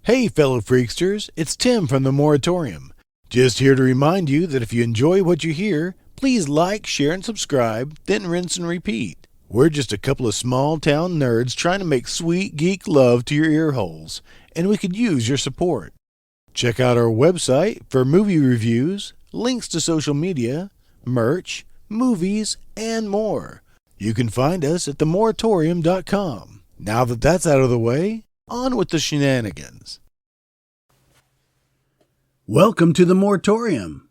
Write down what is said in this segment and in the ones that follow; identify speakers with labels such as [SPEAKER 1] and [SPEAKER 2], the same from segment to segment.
[SPEAKER 1] Hey, fellow freaksters, it's Tim from the Moratorium. Just here to remind you that if you enjoy what you hear, please like, share, and subscribe, then rinse and repeat. We're just a couple of small-town nerds trying to make sweet geek love to your ear holes, and we could use your support. Check out our website for movie reviews, links to social media, merch, movies, and more. You can find us at themoratorium.com. Now that that's out of the way, on with the shenanigans. Welcome to the Moratorium,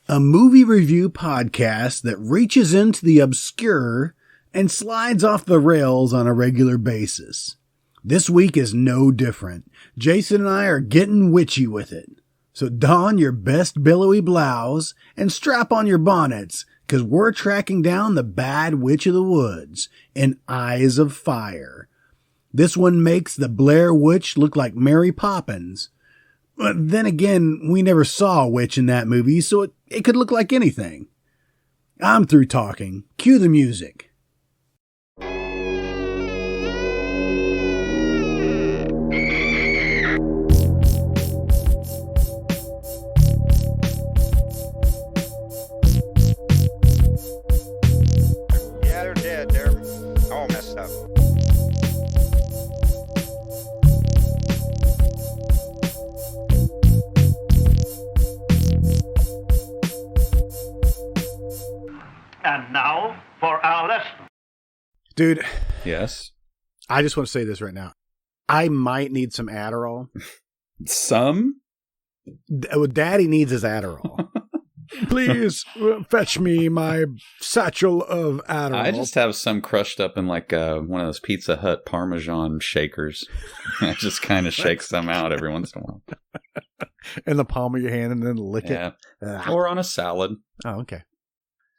[SPEAKER 1] a movie review podcast that reaches into the obscure and slides off the rails on a regular basis. This week is no different. Jason and I are getting witchy with it. So don your best billowy blouse and strap on your bonnets, because we're tracking down the bad witch of the woods in Eyes of Fire. This one makes the Blair Witch look like Mary Poppins. But then again, we never saw a witch in that movie, so it could look like anything. I'm through talking. Cue the music.
[SPEAKER 2] Yeah, they're dead. They're all messed up.
[SPEAKER 3] And now for our lesson.
[SPEAKER 1] Dude,
[SPEAKER 4] Yes.
[SPEAKER 1] I just want to say this right now. I might need some Adderall.
[SPEAKER 4] Some?
[SPEAKER 1] Daddy needs his Adderall. Please fetch me my satchel of Adderall.
[SPEAKER 4] I just have some crushed up in like one of those Pizza Hut Parmesan shakers. I just kind of shake some out every once in a while.
[SPEAKER 1] in the palm of your hand and then lick
[SPEAKER 4] Yeah.
[SPEAKER 1] it.
[SPEAKER 4] Or on a salad.
[SPEAKER 1] Oh, okay.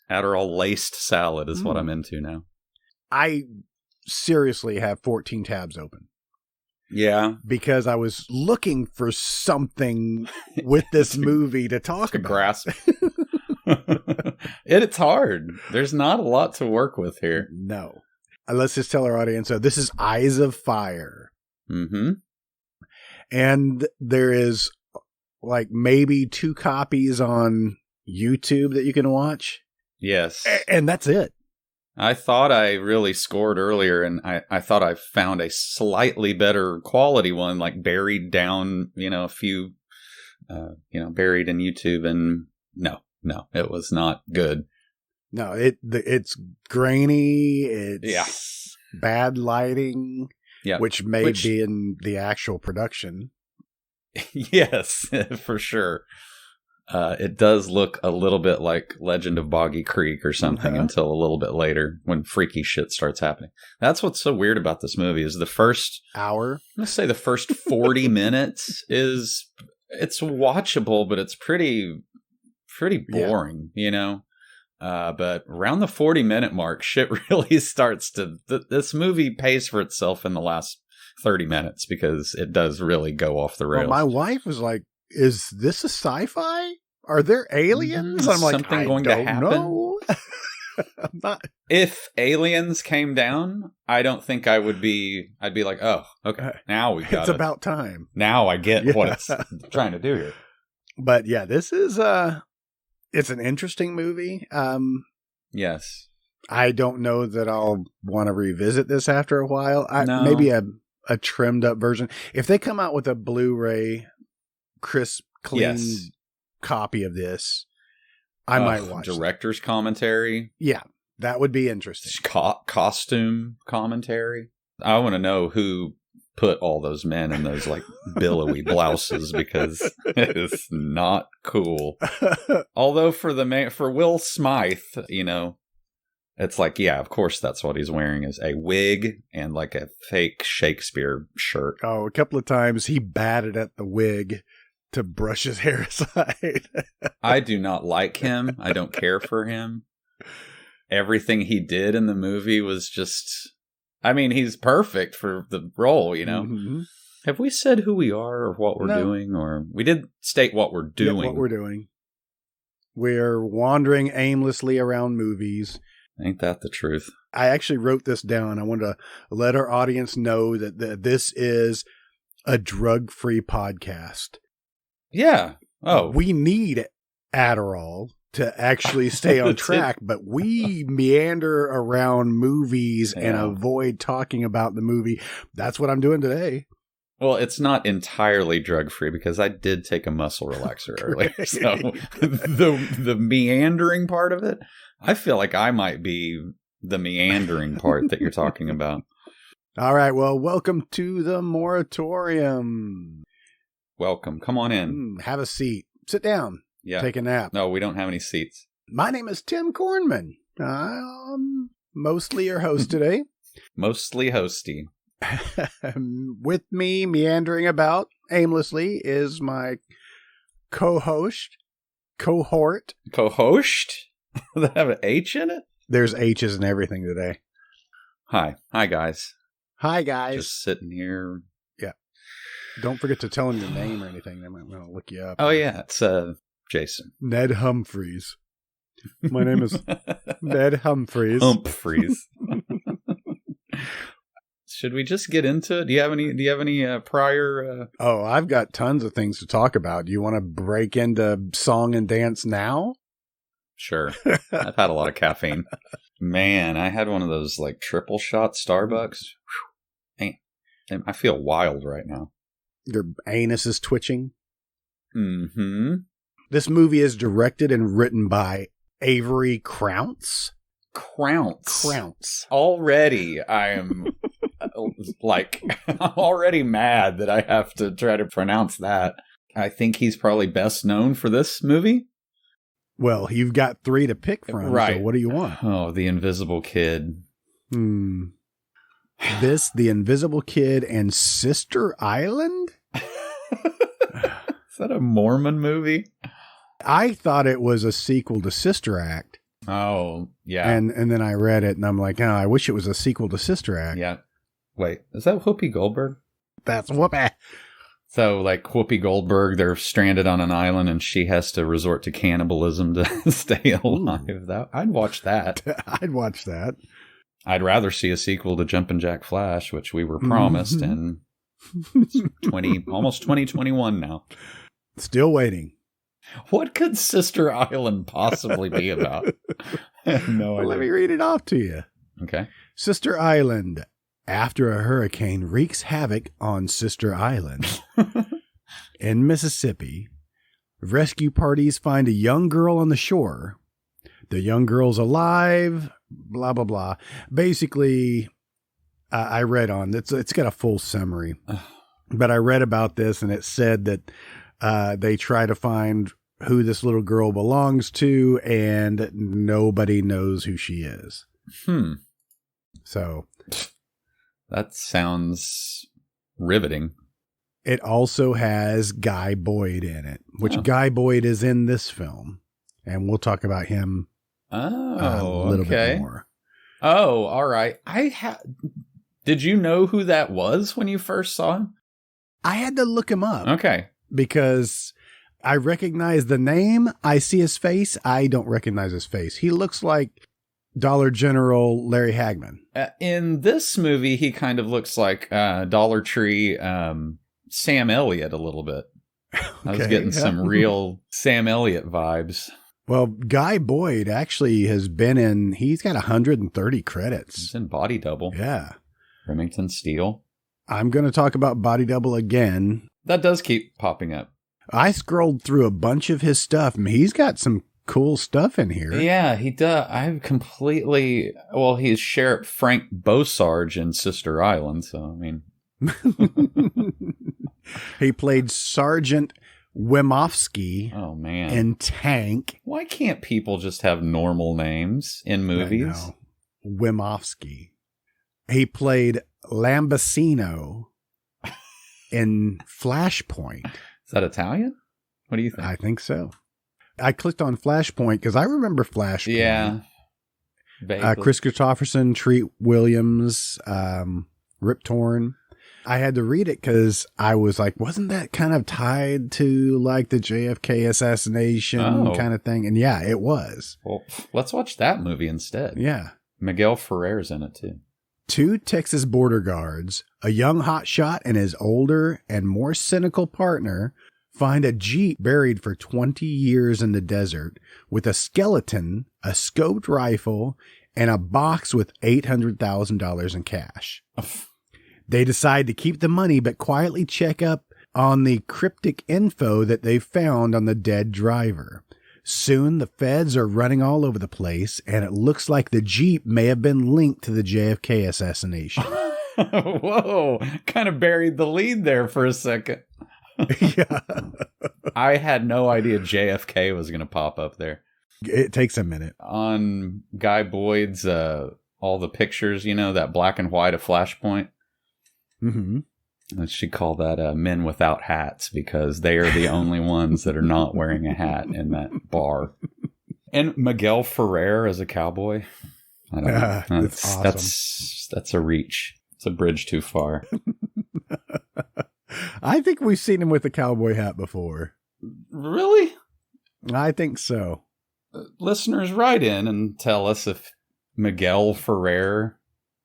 [SPEAKER 4] Adderall laced salad is what I'm into now.
[SPEAKER 1] I seriously have 14 tabs open
[SPEAKER 4] Yeah.
[SPEAKER 1] because I was looking for something with this movie to talk
[SPEAKER 4] To
[SPEAKER 1] about.
[SPEAKER 4] grasp. It's hard. There's not a lot to work with here.
[SPEAKER 1] No. Let's just tell our audience, so this is Eyes of Fire.
[SPEAKER 4] Mm-hmm.
[SPEAKER 1] And there is like maybe 2 copies on YouTube that you can watch.
[SPEAKER 4] Yes.
[SPEAKER 1] And that's it.
[SPEAKER 4] I thought I really scored earlier, and I thought I found a slightly better quality one, like buried down, a few, buried in YouTube, and no, it was not good.
[SPEAKER 1] No, it's grainy. It's bad lighting, which may be in the actual production.
[SPEAKER 4] Yes, for sure. It does look a little bit like Legend of Boggy Creek or something until a little bit later when freaky shit starts happening. That's what's so weird about this movie is the first
[SPEAKER 1] hour.
[SPEAKER 4] Let's say the first 40 minutes it's watchable, but it's pretty boring, but around the 40-minute mark, shit really starts to, this movie pays for itself in the last 30 minutes because it does really go off the rails.
[SPEAKER 1] Well, my wife was like, is this a sci-fi? Are there aliens? I'm like,
[SPEAKER 4] something
[SPEAKER 1] I
[SPEAKER 4] going
[SPEAKER 1] don't
[SPEAKER 4] to happen?
[SPEAKER 1] know. I'm not.
[SPEAKER 4] If aliens came down, I don't think I'd be like, oh, okay, now we got
[SPEAKER 1] It's about time.
[SPEAKER 4] Now I get what it's trying to do here.
[SPEAKER 1] But yeah, this is it's an interesting movie.
[SPEAKER 4] Yes.
[SPEAKER 1] I don't know that I'll want to revisit this after a while.
[SPEAKER 4] No.
[SPEAKER 1] Maybe a trimmed up version. If they come out with a Blu-ray crisp, clean copy of this, I might watch
[SPEAKER 4] director's commentary.
[SPEAKER 1] Yeah, that would be interesting.
[SPEAKER 4] Costume commentary. I want to know who put all those men in those like billowy blouses because it is not cool. Although for Will Smythe, it's like, yeah, of course that's what he's wearing is a wig and like a fake Shakespeare shirt.
[SPEAKER 1] Oh, a couple of times he batted at the wig to brush his hair aside.
[SPEAKER 4] I do not like him. I don't care for him. Everything he did in the movie was just, he's perfect for the role,
[SPEAKER 1] Mm-hmm.
[SPEAKER 4] Have we said who we are or what we're doing? Or we did state what we're doing.
[SPEAKER 1] Yeah, what we're doing. We're wandering aimlessly around movies.
[SPEAKER 4] Ain't that the truth?
[SPEAKER 1] I actually wrote this down. I wanted to let our audience know that this is a drug-free podcast.
[SPEAKER 4] Yeah. Oh,
[SPEAKER 1] We need Adderall to actually stay on track, but we meander around movies and avoid talking about the movie. That's what I'm doing today.
[SPEAKER 4] well, it's not entirely drug-free because I did take a muscle relaxer earlier. So the meandering part of it, I feel like I might be the meandering part that you're talking about.
[SPEAKER 1] All right, well, welcome to the moratorium.
[SPEAKER 4] Welcome. Come on in.
[SPEAKER 1] Have a seat. Sit down.
[SPEAKER 4] Yeah.
[SPEAKER 1] Take a nap.
[SPEAKER 4] No, we don't have any seats.
[SPEAKER 1] My name is Tim Kornman. I'm mostly your host today.
[SPEAKER 4] Mostly hosty.
[SPEAKER 1] With me, meandering about aimlessly, is my co-host, cohort.
[SPEAKER 4] Co-host? Does that have an H in it?
[SPEAKER 1] There's H's in everything today.
[SPEAKER 4] Hi. Hi, guys.
[SPEAKER 1] Hi, guys.
[SPEAKER 4] Just sitting here.
[SPEAKER 1] Yeah. Don't forget to tell them your name or anything. They might want to look you up.
[SPEAKER 4] Oh, yeah. It's Jason.
[SPEAKER 1] Ned Humphreys. My name is Ned Humphreys.
[SPEAKER 4] Humphreys. Should we just get into it? Do you have any prior?
[SPEAKER 1] Oh, I've got tons of things to talk about. Do you want to break into song and dance now?
[SPEAKER 4] Sure. I've had a lot of caffeine. Man, I had one of those like triple shot Starbucks. Whew. Man, I feel wild right now.
[SPEAKER 1] Your anus is twitching.
[SPEAKER 4] Mm-hmm.
[SPEAKER 1] This movie is directed and written by Avery Crounce.
[SPEAKER 4] Crounce. Already, I am I'm already mad that I have to try to pronounce that. I think he's probably best known for this movie.
[SPEAKER 1] Well, you've got 3 to pick from,
[SPEAKER 4] right?
[SPEAKER 1] So what do you want?
[SPEAKER 4] Oh, The Invisible Kid.
[SPEAKER 1] This, The Invisible Kid, and Sister Island?
[SPEAKER 4] Is that a Mormon movie?
[SPEAKER 1] I thought it was a sequel to Sister Act.
[SPEAKER 4] Oh, yeah.
[SPEAKER 1] And then I read it, and I'm like, oh, I wish it was a sequel to Sister Act.
[SPEAKER 4] Yeah. Wait, is that Whoopi Goldberg?
[SPEAKER 1] That's Whoopi.
[SPEAKER 4] So, like, Whoopi Goldberg, they're stranded on an island, and she has to resort to cannibalism to stay alive. I'd watch that.
[SPEAKER 1] I'd watch that.
[SPEAKER 4] I'd rather see a sequel to Jumpin' Jack Flash, which we were promised, and it's almost 2021 now.
[SPEAKER 1] Still waiting.
[SPEAKER 4] What could Sister Island possibly be about? I have no idea.
[SPEAKER 1] Let me read it off to you.
[SPEAKER 4] Okay.
[SPEAKER 1] Sister Island. After a hurricane wreaks havoc on Sister Island in Mississippi, rescue parties find a young girl on the shore. The young girl's alive, blah, blah, blah. Basically, I read on, it's got a full summary, but I read about this and it said that they try to find who this little girl belongs to and nobody knows who she is. So...
[SPEAKER 4] That sounds riveting.
[SPEAKER 1] It also has Guy Boyd in it, which Guy Boyd is in this film. And we'll talk about him a little bit more.
[SPEAKER 4] Oh, all right. Did you know who that was when you first saw him?
[SPEAKER 1] I had to look him up.
[SPEAKER 4] Okay.
[SPEAKER 1] Because I recognize the name. I see his face. I don't recognize his face. He looks like Dollar General Larry Hagman.
[SPEAKER 4] In this movie, he kind of looks like Dollar Tree Sam Elliott a little bit. I was getting some real Sam Elliott vibes.
[SPEAKER 1] Well, Guy Boyd actually has been he's got 130 credits.
[SPEAKER 4] He's in Body Double.
[SPEAKER 1] Yeah.
[SPEAKER 4] Remington Steele.
[SPEAKER 1] I'm going to talk about Body Double again.
[SPEAKER 4] That does keep popping up.
[SPEAKER 1] I scrolled through a bunch of his stuff. I mean, he's got some cool stuff in here.
[SPEAKER 4] Yeah, he does. He's Sheriff Frank Beausarge in Sister Island, so I mean.
[SPEAKER 1] He played Sergeant Wimofsky in Tank.
[SPEAKER 4] Why can't people just have normal names in movies?
[SPEAKER 1] Wimofsky. He played Lambasino in Flashpoint.
[SPEAKER 4] Is that Italian? What do you think?
[SPEAKER 1] I think so. I clicked on Flashpoint because I remember Flashpoint.
[SPEAKER 4] Yeah.
[SPEAKER 1] Chris Christopherson, Treat Williams, Rip Torn. I had to read it because I was like, wasn't that kind of tied to like the JFK assassination kind of thing? And yeah, it was.
[SPEAKER 4] Well, let's watch that movie instead.
[SPEAKER 1] Yeah.
[SPEAKER 4] Miguel Ferrer's in it too.
[SPEAKER 1] Two Texas border guards, a young hotshot and his older and more cynical partner, find a Jeep buried for 20 years in the desert with a skeleton, a scoped rifle, and a box with $800,000 in cash. They decide to keep the money but quietly check up on the cryptic info that they found on the dead driver. Soon the feds are running all over the place, and it looks like the Jeep may have been linked to the JFK assassination.
[SPEAKER 4] Whoa, kind of buried the lead there for a second.
[SPEAKER 1] Yeah.
[SPEAKER 4] I had no idea JFK was going to pop up there.
[SPEAKER 1] It takes a minute.
[SPEAKER 4] On Guy Boyd's, all the pictures, that black and white of Flashpoint.
[SPEAKER 1] Mm-hmm.
[SPEAKER 4] She called that men without hats because they are the only ones that are not wearing a hat in that bar. And Miguel Ferrer as a cowboy. I don't know.
[SPEAKER 1] That's awesome.
[SPEAKER 4] That's a reach. It's a bridge too far.
[SPEAKER 1] I think we've seen him with a cowboy hat before.
[SPEAKER 4] Really?
[SPEAKER 1] I think so.
[SPEAKER 4] Listeners, write in and tell us if Miguel Ferrer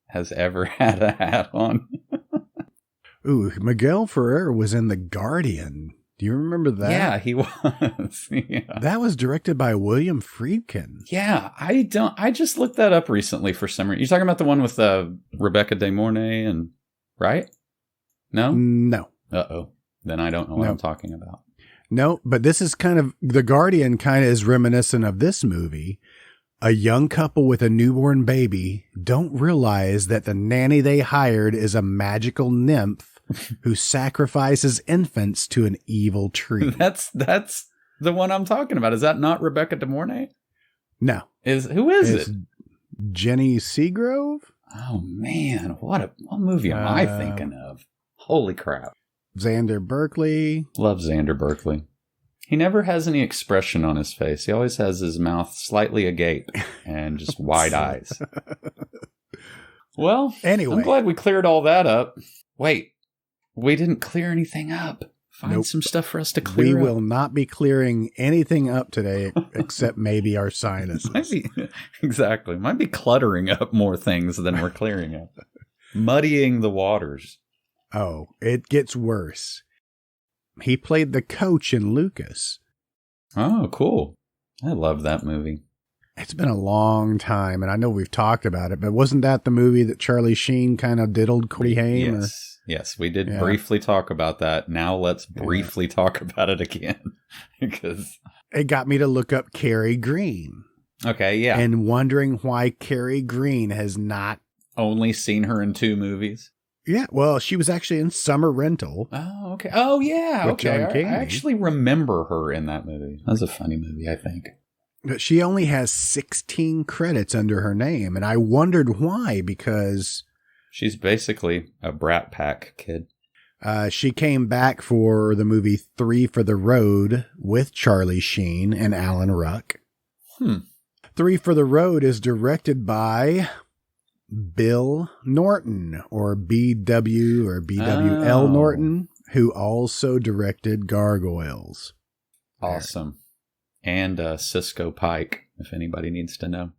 [SPEAKER 4] has ever had a hat on.
[SPEAKER 1] Ooh, Miguel Ferrer was in The Guardian. Do you remember that?
[SPEAKER 4] Yeah, he was. Yeah.
[SPEAKER 1] That was directed by William Friedkin.
[SPEAKER 4] Yeah, I just looked that up recently for some reason. You're talking about the one with Rebecca De Mornay and right? No?
[SPEAKER 1] No.
[SPEAKER 4] Uh-oh. Then I don't know what I'm talking about.
[SPEAKER 1] No, but this is The Guardian kind of is reminiscent of this movie. A young couple with a newborn baby don't realize that the nanny they hired is a magical nymph who sacrifices infants to an evil tree.
[SPEAKER 4] That's the one I'm talking about. Is that not Rebecca De Mornay?
[SPEAKER 1] No.
[SPEAKER 4] Who is it?
[SPEAKER 1] Jenny Seagrove?
[SPEAKER 4] Oh man, what movie am I thinking of? Holy crap.
[SPEAKER 1] Xander Berkeley.
[SPEAKER 4] Love Xander Berkeley. He never has any expression on his face. He always has his mouth slightly agape and just wide eyes. Well, anyway, I'm glad we cleared all that up. Wait, we didn't clear anything up. Find some stuff for us to clear up.
[SPEAKER 1] We will not be clearing anything up today except maybe our sinuses.
[SPEAKER 4] Exactly. Might be cluttering up more things than we're clearing up. Muddying the waters.
[SPEAKER 1] Oh, it gets worse. He played the coach in Lucas.
[SPEAKER 4] Oh, cool. I love that movie.
[SPEAKER 1] It's been a long time, and I know we've talked about it, but wasn't that the movie that Charlie Sheen kind of diddled Corey Haim?
[SPEAKER 4] Yes, we did briefly talk about that. Now let's briefly talk about it again. Because
[SPEAKER 1] it got me to look up Carrie Green.
[SPEAKER 4] Okay, yeah.
[SPEAKER 1] And wondering why Carrie Green has not...
[SPEAKER 4] only seen her in 2 movies?
[SPEAKER 1] Yeah, well, she was actually in Summer Rental.
[SPEAKER 4] Oh, okay. Oh, yeah. Okay. I actually remember her in that movie. That was a funny movie, I think.
[SPEAKER 1] But she only has 16 credits under her name, and I wondered why, because...
[SPEAKER 4] she's basically a Brat Pack kid.
[SPEAKER 1] She came back for the movie 3 for the Road with Charlie Sheen and Alan Ruck. 3 for the Road is directed by... Bill Norton, or BW or BWL Norton, who also directed Gargoyles.
[SPEAKER 4] Awesome. And Cisco Pike, if anybody needs to know.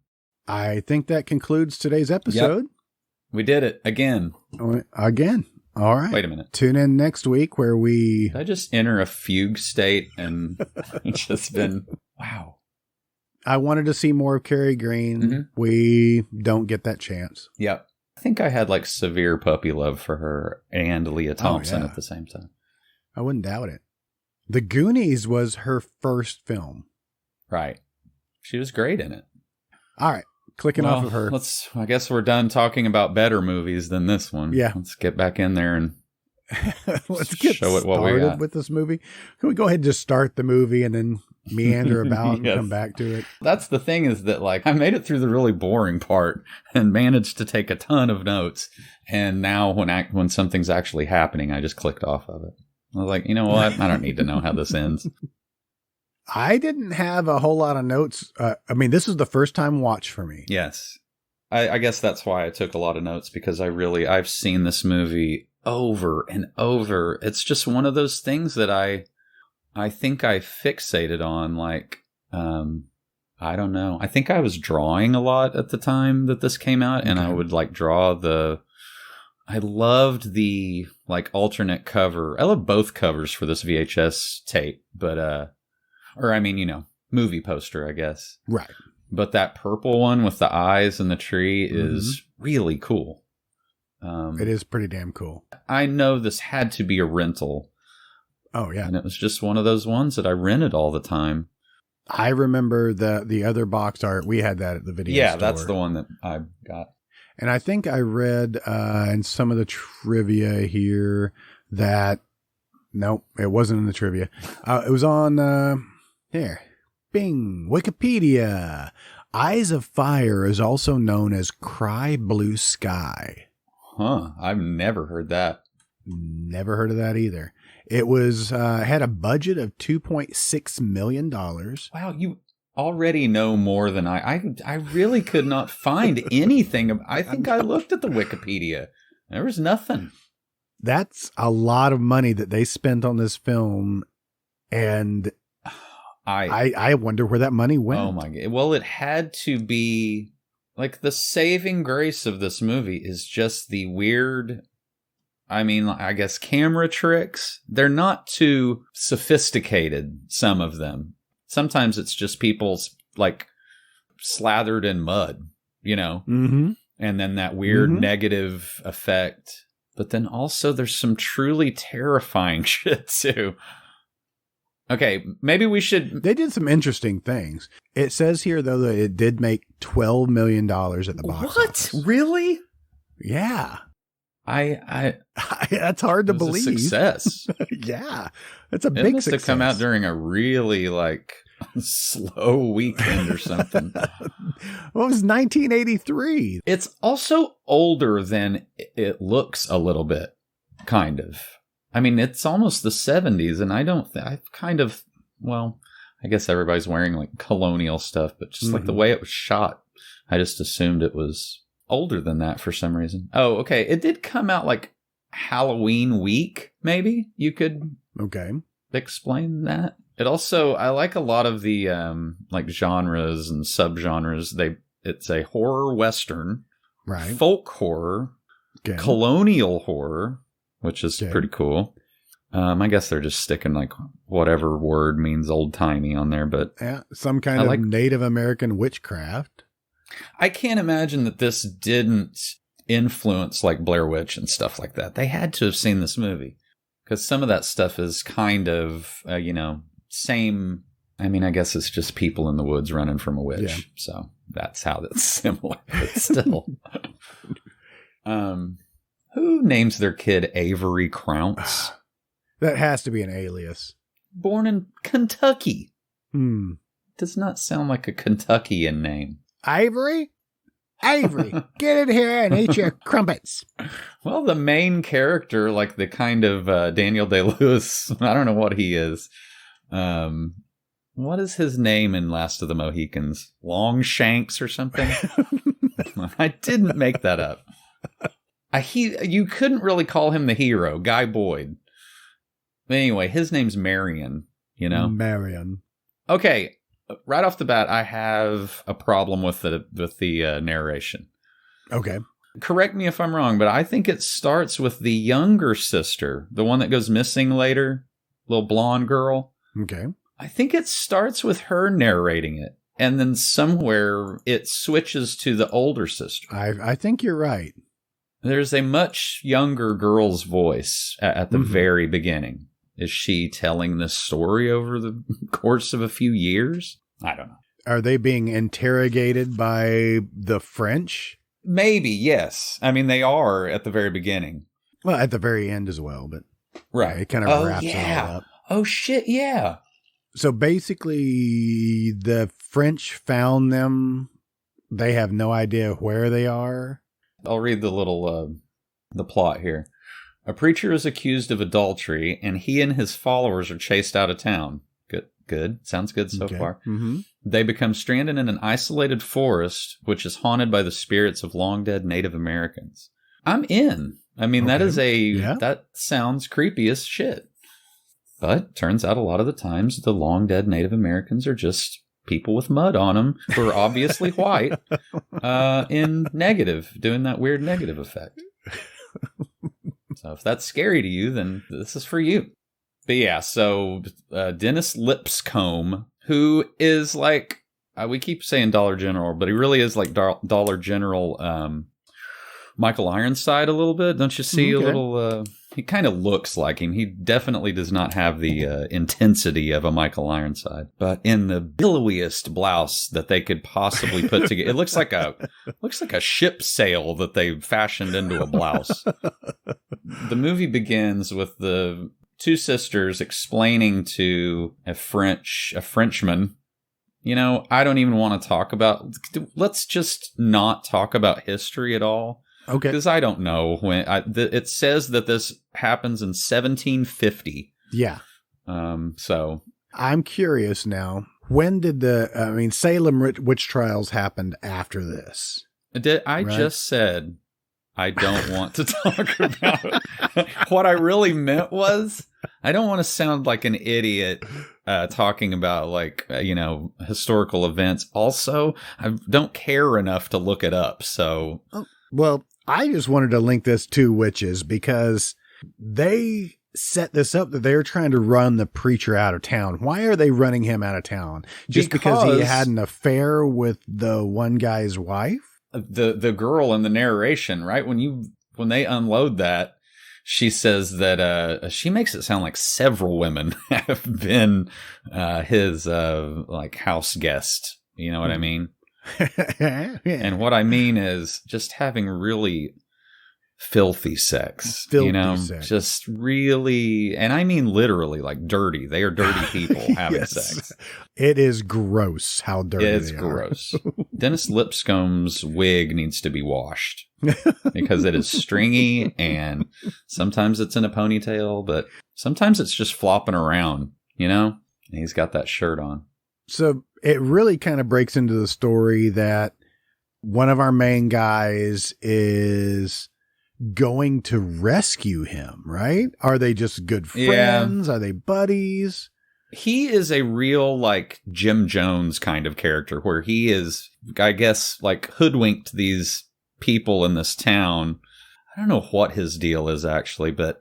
[SPEAKER 1] I think that concludes today's episode.
[SPEAKER 4] Yep. We did it again.
[SPEAKER 1] Again. All right.
[SPEAKER 4] Wait a minute.
[SPEAKER 1] Tune in next week where we...
[SPEAKER 4] did I just enter a fugue state and just been... wow.
[SPEAKER 1] I wanted to see more of Carrie Green. Mm-hmm. We don't get that chance.
[SPEAKER 4] Yep. I think I had severe puppy love for her and Leah Thompson at the same time.
[SPEAKER 1] I wouldn't doubt it. The Goonies was her first film.
[SPEAKER 4] Right. She was great in it.
[SPEAKER 1] All right. Clicking off of her.
[SPEAKER 4] I guess we're done talking about better movies than this one.
[SPEAKER 1] Yeah.
[SPEAKER 4] Let's get back in there and
[SPEAKER 1] let's get
[SPEAKER 4] show it what we got
[SPEAKER 1] with this movie. Can we go ahead and just start the movie and then meander about and come back to it?
[SPEAKER 4] That's the thing, is that I made it through the really boring part and managed to take a ton of notes. And now when something's actually happening, I just clicked off of it. I was like, you know what? I don't need to know how this ends.
[SPEAKER 1] I didn't have a whole lot of notes. This is the first time watch for me.
[SPEAKER 4] Yes. I guess that's why I took a lot of notes, because I've seen this movie over and over. It's just one of those things that I think I fixated on I don't know. I think I was drawing a lot at the time that this came out, and I would like draw I loved the like alternate cover. I love both covers for this VHS tape, but movie poster, I guess.
[SPEAKER 1] Right.
[SPEAKER 4] But that purple one with the eyes and the tree is really cool.
[SPEAKER 1] It is pretty damn cool.
[SPEAKER 4] I know this had to be a rental.
[SPEAKER 1] Oh, yeah.
[SPEAKER 4] And it was just one of those ones that I rented all the time.
[SPEAKER 1] I remember the other box art. We had that at the video store.
[SPEAKER 4] Yeah, that's the one that I got.
[SPEAKER 1] And I think I read in some of the trivia here that, nope, it wasn't in the trivia. It was on, here, bing, Wikipedia. Eyes of Fire is also known as Cry Blue Sky.
[SPEAKER 4] Huh, I've never heard that.
[SPEAKER 1] Never heard of that either. It was had a budget of $2.6 million.
[SPEAKER 4] Wow, you already know more than I really could not find anything. I think I looked at the Wikipedia. There was nothing.
[SPEAKER 1] That's a lot of money that they spent on this film, and I wonder where that money went.
[SPEAKER 4] Oh my God. Well, it had to be like the saving grace of this movie is just the weird, I guess camera tricks. They're not too sophisticated, some of them. Sometimes it's just people's like slathered in mud, and then that weird negative effect. But then also there's some truly terrifying shit too. Okay, maybe we should...
[SPEAKER 1] They did some interesting things. It says here, though, that it did make $12 million at the box office.
[SPEAKER 4] What? Really?
[SPEAKER 1] Yeah.
[SPEAKER 4] That's
[SPEAKER 1] hard to believe.
[SPEAKER 4] A success.
[SPEAKER 1] Yeah. That's a big success.
[SPEAKER 4] It must have come out during a really, slow weekend or something.
[SPEAKER 1] Well, it was 1983.
[SPEAKER 4] It's also older than it looks a little bit, kind of. It's almost the 70s, and I guess everybody's wearing colonial stuff, but just the way it was shot, I just assumed it was older than that for some reason. Oh, okay. It did come out Halloween week, maybe? You could explain that? It also, I like a lot of the genres and subgenres. It's a horror western,
[SPEAKER 1] right? Folk
[SPEAKER 4] horror, colonial horror, which is pretty cool. I guess they're just sticking whatever word means old timey on there, but
[SPEAKER 1] yeah, some kind of Native American witchcraft.
[SPEAKER 4] I can't imagine that this didn't influence Blair Witch and stuff like that. They had to have seen this movie because some of that stuff is kind of same. I guess it's just people in the woods running from a witch, so that's how that's similar. But still. Who names their kid Avery Crounce?
[SPEAKER 1] That has to be an alias.
[SPEAKER 4] Born in Kentucky. Does not sound like a Kentuckian name.
[SPEAKER 1] Avery? Avery, get in here and eat your crumpets.
[SPEAKER 4] Well, the main character, the kind of Daniel Day-Lewis, I don't know what he is. What is his name in Last of the Mohicans? Longshanks or something? I didn't make that up. You couldn't really call him the hero, Guy Boyd. But anyway, his name's Marion,
[SPEAKER 1] Marion.
[SPEAKER 4] Okay, right off the bat, I have a problem with the narration.
[SPEAKER 1] Okay.
[SPEAKER 4] Correct me if I'm wrong, but I think it starts with the younger sister, the one that goes missing later, little blonde girl.
[SPEAKER 1] Okay.
[SPEAKER 4] I think it starts with her narrating it, and then somewhere it switches to the older sister.
[SPEAKER 1] I think you're right.
[SPEAKER 4] There's a much younger girl's voice at the very beginning. Is she telling this story over the course of a few years? I don't know.
[SPEAKER 1] Are they being interrogated by the French?
[SPEAKER 4] Maybe, yes. they are at the very beginning.
[SPEAKER 1] Well, at the very end as well, but
[SPEAKER 4] right.
[SPEAKER 1] It kind of wraps it all up.
[SPEAKER 4] Oh, shit, yeah.
[SPEAKER 1] So basically, the French found them. They have no idea where they are.
[SPEAKER 4] I'll read the plot here. A preacher is accused of adultery, and he and his followers are chased out of town. Good. Sounds good so far. Mm-hmm. They become stranded in an isolated forest, which is haunted by the spirits of long-dead Native Americans. I'm in. That sounds creepy as shit. But turns out a lot of the times, the long-dead Native Americans are just people with mud on them who are obviously white in negative, doing that weird negative effect. So if that's scary to you, then this is for you. But yeah, so Dennis Lipscomb, who is like, we keep saying Dollar General, but he really is like Dollar General Michael Ironside a little bit. Don't you see a little... he kind of looks like him. He definitely does not have the intensity of a Michael Ironside. But in the billowiest blouse that they could possibly put together, it looks like a ship sail that they fashioned into a blouse. The movie begins with the two sisters explaining to a Frenchman, you know, I don't even want to talk about... Let's just not talk about history at all. Okay. Because I don't know when. It says that this happens in 1750. Yeah. So
[SPEAKER 1] I'm curious now. When did Salem witch trials happened after this?
[SPEAKER 4] I just said I don't want to talk about it. What I really meant was I don't want to sound like an idiot talking about historical events. Also, I don't care enough to look it up. So,
[SPEAKER 1] well, I just wanted to link this to witches because they set this up that they're trying to run the preacher out of town. Why are they running him out of town? Just because he had an affair with the one guy's wife?
[SPEAKER 4] The girl in the narration, right? When they unload that, she says that she makes it sound like several women have been his house guest. You know what I mean? And what I mean is just having really filthy sex. Just really, and I mean literally, like dirty. They are dirty people having sex.
[SPEAKER 1] It is gross how dirty
[SPEAKER 4] it's gross. Dennis Lipscomb's wig needs to be washed because it is stringy, and sometimes it's in a ponytail, but sometimes it's just flopping around, you know? And he's got that shirt on.
[SPEAKER 1] So it really kind of breaks into the story that one of our main guys is going to rescue him, right? Are they just good friends? Yeah. Are they buddies?
[SPEAKER 4] He is a real, like, Jim Jones kind of character where he is, I guess, like, hoodwinked these people in this town. I don't know what his deal is, actually, but,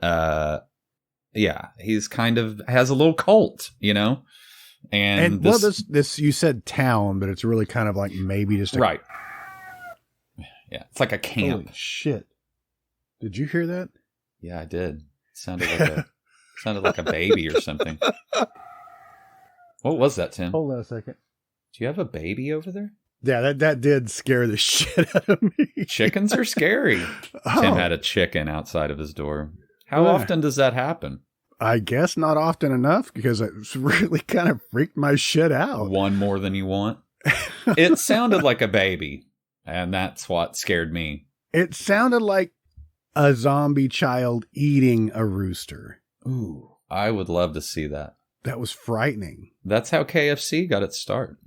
[SPEAKER 4] yeah, he's kind of has a little cult, you know? And
[SPEAKER 1] this you said town, but it's really kind of like maybe just
[SPEAKER 4] right. Yeah, it's like a camp.
[SPEAKER 1] Holy shit! Did you hear that?
[SPEAKER 4] Yeah, I did. It sounded like a baby or something. What was that, Tim?
[SPEAKER 1] Hold on a second.
[SPEAKER 4] Do you have a baby over there?
[SPEAKER 1] Yeah, that did scare the shit out of me.
[SPEAKER 4] Chickens are scary. Tim had a chicken outside of his door. How often does that happen?
[SPEAKER 1] I guess not often enough because it really kind of freaked my shit out.
[SPEAKER 4] One more than you want. It sounded like a baby, and that's what scared me.
[SPEAKER 1] It sounded like a zombie child eating a rooster.
[SPEAKER 4] Ooh, I would love to see that.
[SPEAKER 1] That was frightening.
[SPEAKER 4] That's how KFC got its start.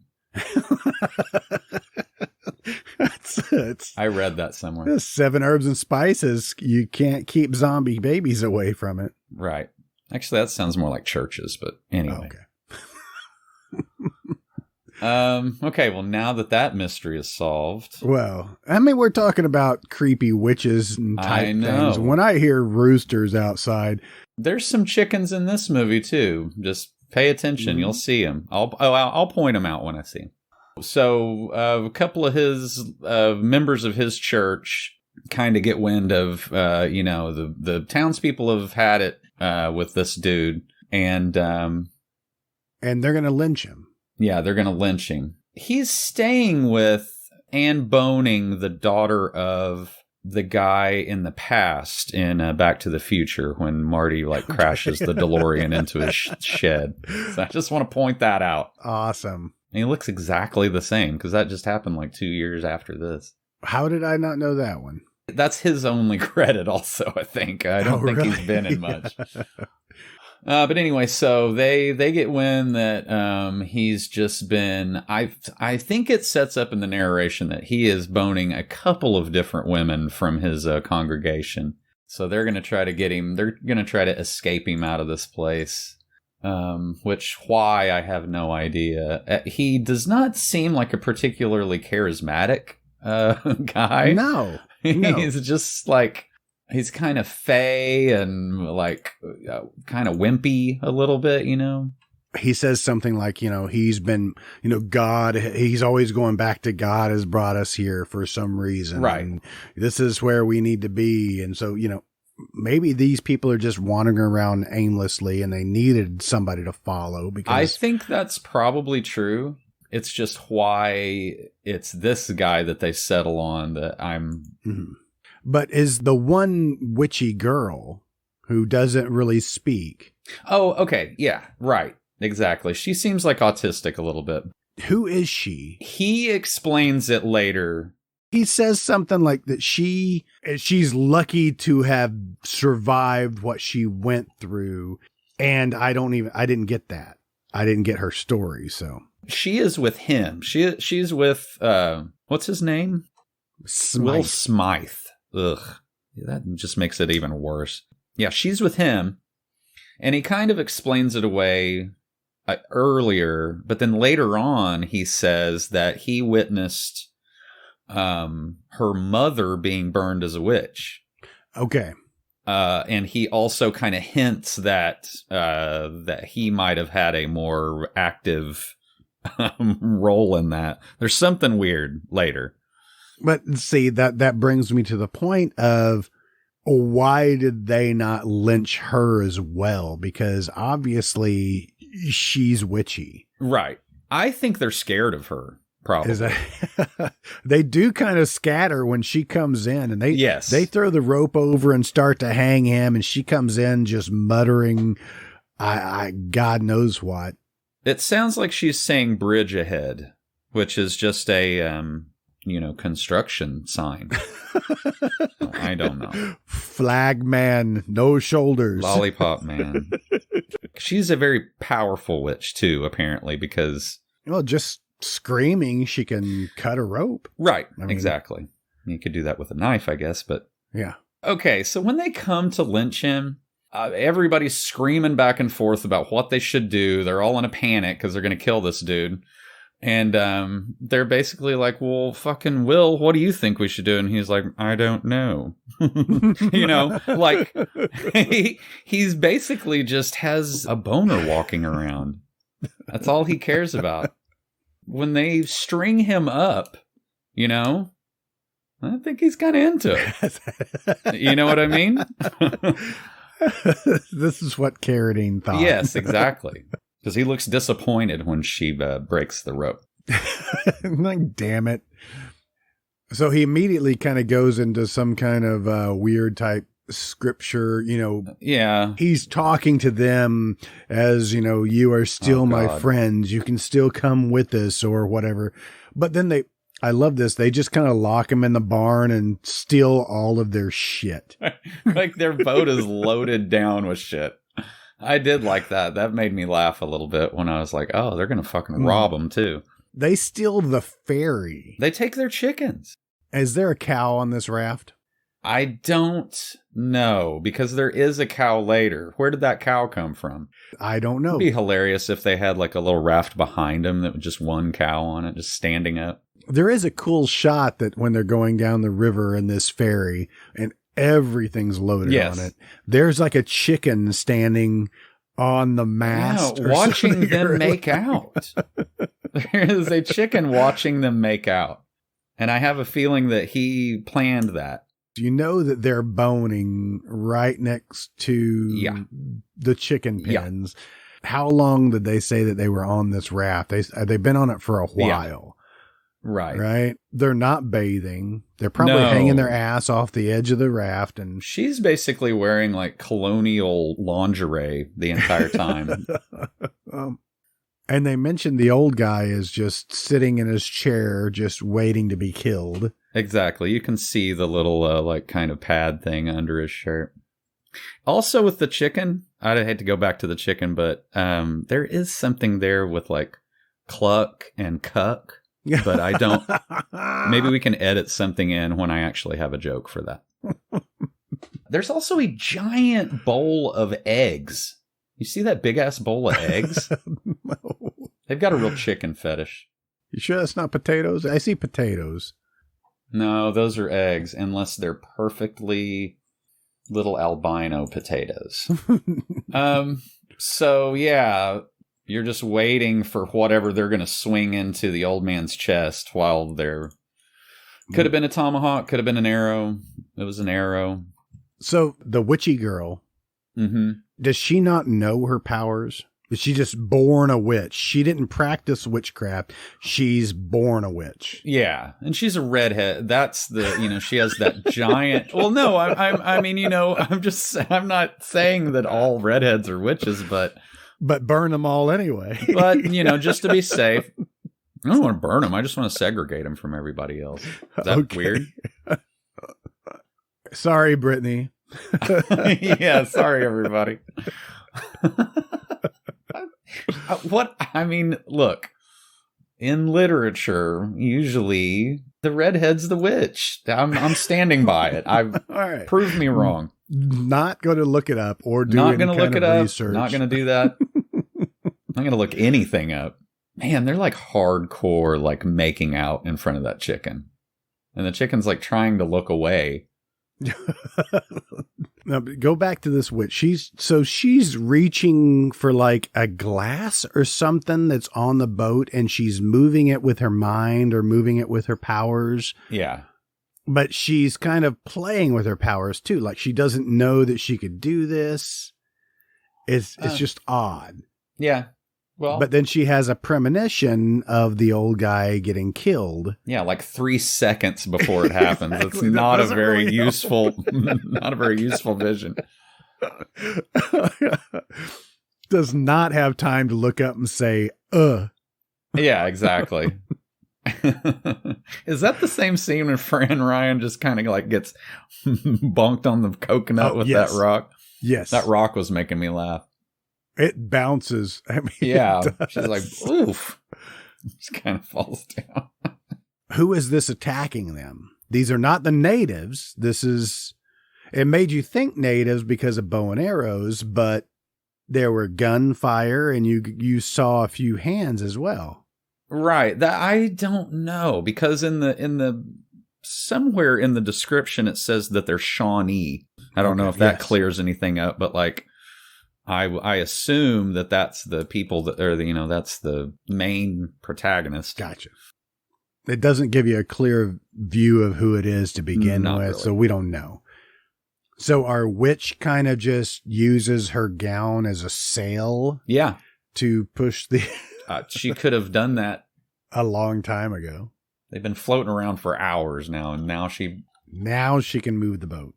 [SPEAKER 4] I read that somewhere.
[SPEAKER 1] 7 herbs and spices. You can't keep zombie babies away from it.
[SPEAKER 4] Right. Actually, that sounds more like churches, but anyway.
[SPEAKER 1] Okay.
[SPEAKER 4] Okay, well, now that mystery is solved.
[SPEAKER 1] Well, I mean, we're talking about creepy witches and type things. When I hear roosters outside.
[SPEAKER 4] There's some chickens in this movie, too. Just pay attention. You'll see them. I'll point them out when I see them. So a couple of his members of his church kind of get wind of, the townspeople have had it with this dude. And
[SPEAKER 1] they're going to lynch him.
[SPEAKER 4] Yeah, they're going to lynch him. He's staying with Anne Boning, the daughter of the guy in the past in Back to the Future when Marty crashes the DeLorean into his shed. So I just want to point that out.
[SPEAKER 1] Awesome.
[SPEAKER 4] And he looks exactly the same because that just happened 2 years after this.
[SPEAKER 1] How did I not know that one?
[SPEAKER 4] That's his only credit also, I think. I don't think he's been in much. But anyway, so they get wind that he's just been... I think it sets up in the narration that he is boning a couple of different women from his congregation. So they're going to try to get him... They're going to try to escape him out of this place. why I have no idea. He does not seem like a particularly charismatic guy.
[SPEAKER 1] No.
[SPEAKER 4] He's just like, he's kind of fey and like kind of wimpy a little bit, you know?
[SPEAKER 1] He says something like, he's been, God, he's always going back to God has brought us here for some reason.
[SPEAKER 4] Right.
[SPEAKER 1] And this is where we need to be. And so, maybe these people are just wandering around aimlessly and they needed somebody to follow because
[SPEAKER 4] I think that's probably true. It's just why it's this guy that they settle on that I'm.
[SPEAKER 1] Mm-hmm. But is the one witchy girl who doesn't really speak.
[SPEAKER 4] Oh, okay. Yeah, right. Exactly. She seems like autistic a little bit.
[SPEAKER 1] Who is she?
[SPEAKER 4] He explains it later.
[SPEAKER 1] He says something like that she's lucky to have survived what she went through. And I didn't get that. I didn't get her story. So
[SPEAKER 4] she is with him. She's with, what's his name?
[SPEAKER 1] Smythe.
[SPEAKER 4] Will Smythe. Ugh. That just makes it even worse. Yeah, she's with him. And he kind of explains it away earlier. But then later on, he says that he witnessed her mother being burned as a witch.
[SPEAKER 1] Okay.
[SPEAKER 4] And he also kind of hints that he might have had a more active role in that. There's something weird later.
[SPEAKER 1] But see, that brings me to the point of why did they not lynch her as well? Because obviously she's witchy.
[SPEAKER 4] Right. I think they're scared of her. Probably.
[SPEAKER 1] They do kind of scatter when she comes in, and they throw the rope over and start to hang him, and she comes in just muttering, I God knows what.
[SPEAKER 4] It sounds like she's saying bridge ahead, which is just a construction sign. I don't know.
[SPEAKER 1] Flag man, no shoulders.
[SPEAKER 4] Lollipop man. She's a very powerful witch too, apparently, because
[SPEAKER 1] just screaming, she can cut a rope.
[SPEAKER 4] Right, exactly. You could do that with a knife, I guess, but...
[SPEAKER 1] Yeah.
[SPEAKER 4] Okay, so when they come to lynch him, everybody's screaming back and forth about what they should do. They're all in a panic because they're going to kill this dude. And they're basically like, well, fucking Will, what do you think we should do? And he's like, I don't know. Like, he's basically just has a boner walking around. That's all he cares about. When they string him up, I think he's kind of into it. You know what I mean?
[SPEAKER 1] This is what Carradine thought.
[SPEAKER 4] Yes, exactly. Because he looks disappointed when she breaks the rope.
[SPEAKER 1] Like, damn it. So he immediately kind of goes into some kind of weird type scripture,
[SPEAKER 4] Yeah.
[SPEAKER 1] He's talking to them as, you are still my friends. You can still come with us or whatever. But then I love this. They just kind of lock him in the barn and steal all of their shit.
[SPEAKER 4] Like their boat is loaded down with shit. I did like that. That made me laugh a little bit when I was like, oh, they're going to fucking rob them too.
[SPEAKER 1] They steal the ferry.
[SPEAKER 4] They take their chickens.
[SPEAKER 1] Is there a cow on this raft?
[SPEAKER 4] I don't know, because there is a cow later. Where did that cow come from?
[SPEAKER 1] I don't know.
[SPEAKER 4] It'd be hilarious if they had like a little raft behind them that was just one cow on it, just standing up.
[SPEAKER 1] There is a cool shot that when they're going down the river in this ferry and everything's loaded on it. There's like a chicken standing on the mast.
[SPEAKER 4] Yeah, watching them make out. There is a chicken watching them make out. And I have a feeling that he planned that.
[SPEAKER 1] You know that they're boning right next to the chicken pens. Yeah. How long did they say that they were on this raft? They've been on it for a while.
[SPEAKER 4] Yeah. Right.
[SPEAKER 1] Right? They're not bathing. They're probably hanging their ass off the edge of the raft. And
[SPEAKER 4] she's basically wearing like colonial lingerie the entire time.
[SPEAKER 1] And they mentioned the old guy is just sitting in his chair, just waiting to be killed.
[SPEAKER 4] Exactly. You can see the little like kind of pad thing under his shirt. Also with the chicken, I'd hate to go back to the chicken, but there is something there with like cluck and cuck, but I don't. Maybe we can edit something in when I actually have a joke for that. There's also a giant bowl of eggs You see that big-ass bowl of eggs?
[SPEAKER 1] No.
[SPEAKER 4] They've got a real chicken fetish.
[SPEAKER 1] You sure that's not potatoes? I see potatoes.
[SPEAKER 4] No, those are eggs, unless they're perfectly little albino potatoes. So, yeah, you're just waiting for whatever they're going to swing into the old man's chest while they're... Could have been a tomahawk, could have been an arrow. It was an arrow.
[SPEAKER 1] So, the witchy girl, does she not know her powers? Is she just born a witch? She didn't practice witchcraft. She's born a witch.
[SPEAKER 4] Yeah, and she's a redhead. That's the, she has that giant... Well, no, I mean, I'm not saying that all redheads are witches, but...
[SPEAKER 1] But burn them all anyway.
[SPEAKER 4] But, just to be safe... I don't want to burn them. I just want to segregate them from everybody else. Is that weird?
[SPEAKER 1] Sorry, Brittany.
[SPEAKER 4] Yeah, sorry, everybody. Look, in literature, usually the redhead's the witch. I'm standing by it. All right. Prove me wrong.
[SPEAKER 1] Not going to look it up or do any kind of research.
[SPEAKER 4] Not going to do that. Not going to look anything up. Man, they're like hardcore, like making out in front of that chicken. And the chicken's like trying to look away.
[SPEAKER 1] Now, go back to this witch. She's reaching for like a glass or something that's on the boat, and she's moving it with her mind or moving it with her powers.
[SPEAKER 4] Yeah.
[SPEAKER 1] But she's kind of playing with her powers too. Like she doesn't know that she could do this. It's just odd.
[SPEAKER 4] Yeah. Well,
[SPEAKER 1] but then she has a premonition of the old guy getting killed.
[SPEAKER 4] Yeah, like 3 seconds before it happens. Exactly. It's not a very useful, not a very useful vision.
[SPEAKER 1] Does not have time to look up and say,
[SPEAKER 4] Yeah, exactly. Is that the same scene when Fran Ryan just kind of like gets bonked on the coconut with that rock?
[SPEAKER 1] Yes.
[SPEAKER 4] That rock was making me laugh.
[SPEAKER 1] It bounces. I mean,
[SPEAKER 4] yeah. She's like, oof. Just kind of falls down.
[SPEAKER 1] Who is this attacking them? These are not the natives. It made you think natives because of bow and arrows, but there were gunfire and you saw a few hands as well.
[SPEAKER 4] Right. That I don't know, because in the somewhere in the description it says that they're Shawnee. I don't know if that clears anything up, but like I assume that that's the people that are that's the main protagonist.
[SPEAKER 1] Gotcha. It doesn't give you a clear view of who it is to begin with, really. So we don't know. So our witch kind of just uses her gown as a sail.
[SPEAKER 4] Yeah.
[SPEAKER 1] To push the...
[SPEAKER 4] she could have done that
[SPEAKER 1] a long time ago.
[SPEAKER 4] They've been floating around for hours now, and now she
[SPEAKER 1] can move the boat.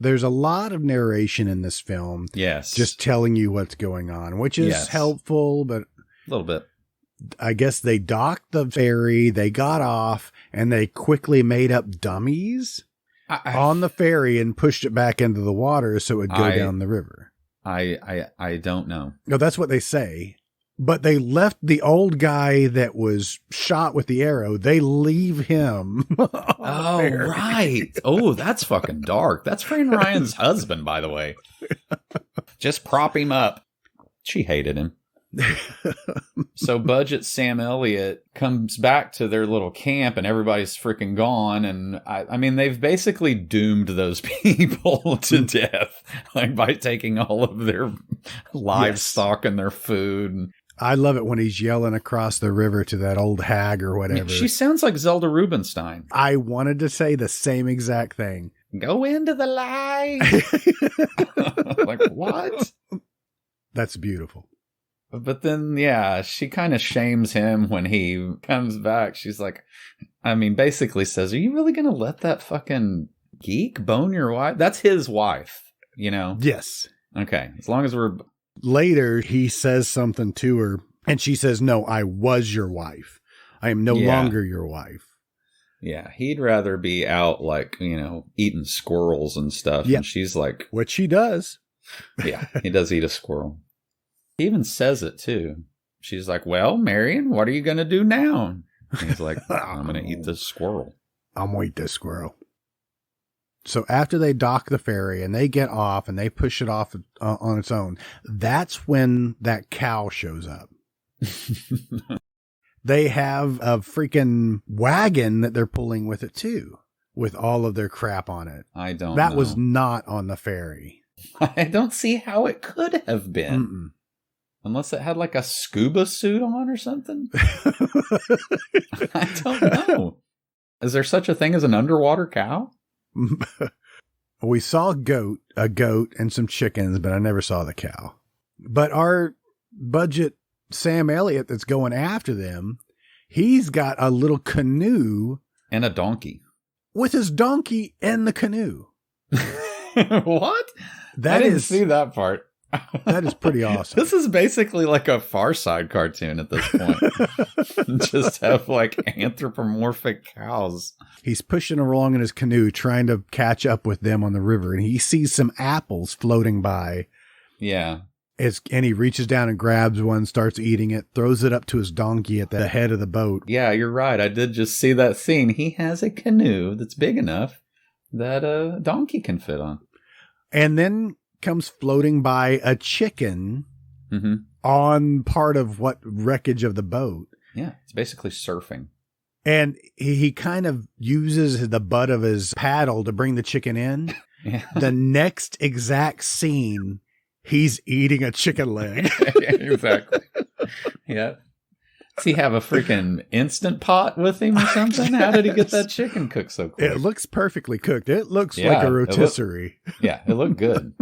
[SPEAKER 1] There's a lot of narration in this film.
[SPEAKER 4] Yes.
[SPEAKER 1] Just telling you what's going on, which is helpful, but...
[SPEAKER 4] A little bit.
[SPEAKER 1] I guess they docked the ferry, they got off, and they quickly made up dummies on the ferry and pushed it back into the water so it would go down the river.
[SPEAKER 4] I don't know.
[SPEAKER 1] No, that's what they say. But they left the old guy that was shot with the arrow. They leave him.
[SPEAKER 4] Oh, right. Oh, that's fucking dark. That's Fran Ryan's husband, by the way. Just prop him up. She hated him. So Budget Sam Elliott comes back to their little camp and everybody's freaking gone. And I mean, they've basically doomed those people to death, like by taking all of their livestock and their food.
[SPEAKER 1] I love it when he's yelling across the river to that old hag or whatever.
[SPEAKER 4] I mean, she sounds like Zelda Rubinstein.
[SPEAKER 1] I wanted to say the same exact thing.
[SPEAKER 4] Go into the light. Like, what?
[SPEAKER 1] That's beautiful.
[SPEAKER 4] But then, she kind of shames him when he comes back. She's like, basically says, are you really going to let that fucking geek bone your wife? That's his wife,
[SPEAKER 1] Yes.
[SPEAKER 4] Okay. As long as we're...
[SPEAKER 1] Later, he says something to her, and she says, no, I was your wife. I am no longer your wife.
[SPEAKER 4] Yeah, he'd rather be out, like, eating squirrels and stuff. Yep. And she's like...
[SPEAKER 1] Which he does.
[SPEAKER 4] Yeah, he does eat a squirrel. He even says it, too. She's like, well, Marion, what are you going to do now? And he's like, I'm going to eat this squirrel.
[SPEAKER 1] I'm going to eat this squirrel. So after they dock the ferry and they get off and they push it off on its own, that's when that cow shows up. They have a freaking wagon that they're pulling with it too, with all of their crap on it.
[SPEAKER 4] I don't know.
[SPEAKER 1] That was not on the ferry.
[SPEAKER 4] I don't see how it could have been. Mm-mm. Unless it had like a scuba suit on or something. I don't know. Is there such a thing as an underwater cow?
[SPEAKER 1] We saw a goat and some chickens, but I never saw the cow. But our budget Sam Elliott that's going after them, he's got a little canoe.
[SPEAKER 4] And a donkey.
[SPEAKER 1] With his donkey in the canoe.
[SPEAKER 4] What? I didn't see that part.
[SPEAKER 1] That is pretty awesome.
[SPEAKER 4] This is basically like a Far Side cartoon at this point. Just have like anthropomorphic cows.
[SPEAKER 1] He's pushing along in his canoe, trying to catch up with them on the river, and he sees some apples floating by.
[SPEAKER 4] Yeah.
[SPEAKER 1] And he reaches down and grabs one, starts eating it, throws it up to his donkey at the head of the boat.
[SPEAKER 4] Yeah, you're right. I did just see that scene. He has a canoe that's big enough that a donkey can fit on. And
[SPEAKER 1] then comes floating by a chicken on part of what wreckage of the boat.
[SPEAKER 4] Yeah, it's basically surfing.
[SPEAKER 1] And he kind of uses the butt of his paddle to bring the chicken in.
[SPEAKER 4] Yeah.
[SPEAKER 1] The next exact scene, he's eating a chicken leg.
[SPEAKER 4] Exactly. Yeah. Does he have a freaking Instant Pot with him or something? How did he get that chicken cooked so quick?
[SPEAKER 1] It looks perfectly cooked. It looks like a rotisserie.
[SPEAKER 4] It looked good.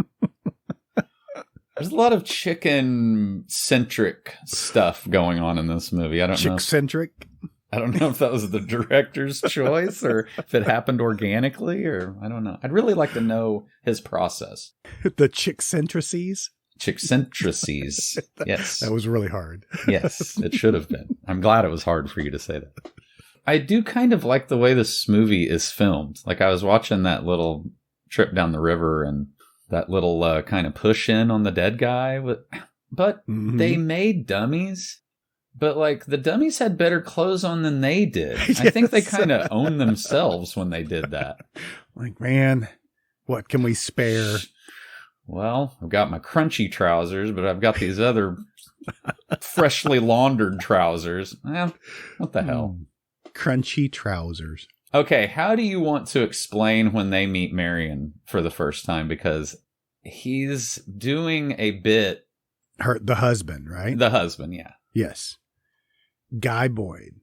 [SPEAKER 4] There's a lot of chicken-centric stuff going on in this movie. I don't know.
[SPEAKER 1] Chick-centric?
[SPEAKER 4] I don't know if that was the director's choice or if it happened organically or I don't know. I'd really like to know his process.
[SPEAKER 1] The chick-centrices?
[SPEAKER 4] Chick-centrices. Yes.
[SPEAKER 1] That was really hard.
[SPEAKER 4] Yes, it should have been. I'm glad it was hard for you to say that. I do kind of like the way this movie is filmed. Like I was watching that little trip down the river and that little kind of push in on the dead guy. But they made dummies. But like the dummies had better clothes on than they did. Yes. I think they kind of owned themselves when they did that.
[SPEAKER 1] Like, man, what can we spare?
[SPEAKER 4] Well, I've got my crunchy trousers, but I've got these other freshly laundered trousers. Well, what the hell?
[SPEAKER 1] Crunchy trousers.
[SPEAKER 4] Okay, how do you want to explain when they meet Marion for the first time? Because he's doing a bit.
[SPEAKER 1] The husband, right?
[SPEAKER 4] The husband, yeah.
[SPEAKER 1] Yes. Guy Boyd.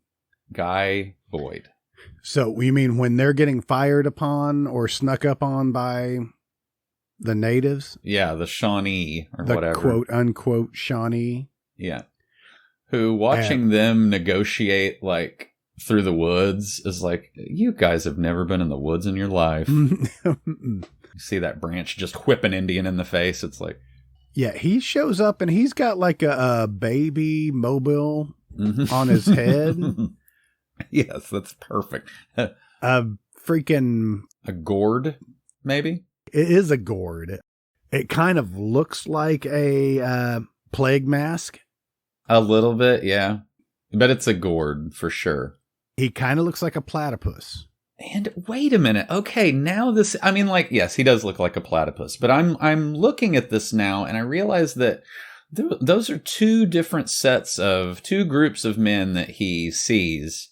[SPEAKER 1] So you mean when they're getting fired upon or snuck up on by the natives?
[SPEAKER 4] Yeah, the Shawnee or
[SPEAKER 1] the
[SPEAKER 4] whatever.
[SPEAKER 1] Quote unquote Shawnee.
[SPEAKER 4] Yeah. Who watching them negotiate like through the woods is like, you guys have never been in the woods in your life. You see that branch just whip an Indian in the face. It's like,
[SPEAKER 1] yeah, he shows up and he's got like a baby mobile on his head.
[SPEAKER 4] Yes, that's perfect.
[SPEAKER 1] A
[SPEAKER 4] gourd, maybe?
[SPEAKER 1] It is a gourd. It kind of looks like a plague mask.
[SPEAKER 4] A little bit, yeah. But it's a gourd for sure.
[SPEAKER 1] He kind of looks like a platypus.
[SPEAKER 4] And wait a minute. Okay, now this, I mean, like, yes, he does look like a platypus, but I'm looking at this now and I realize that those are two different two groups of men that he sees.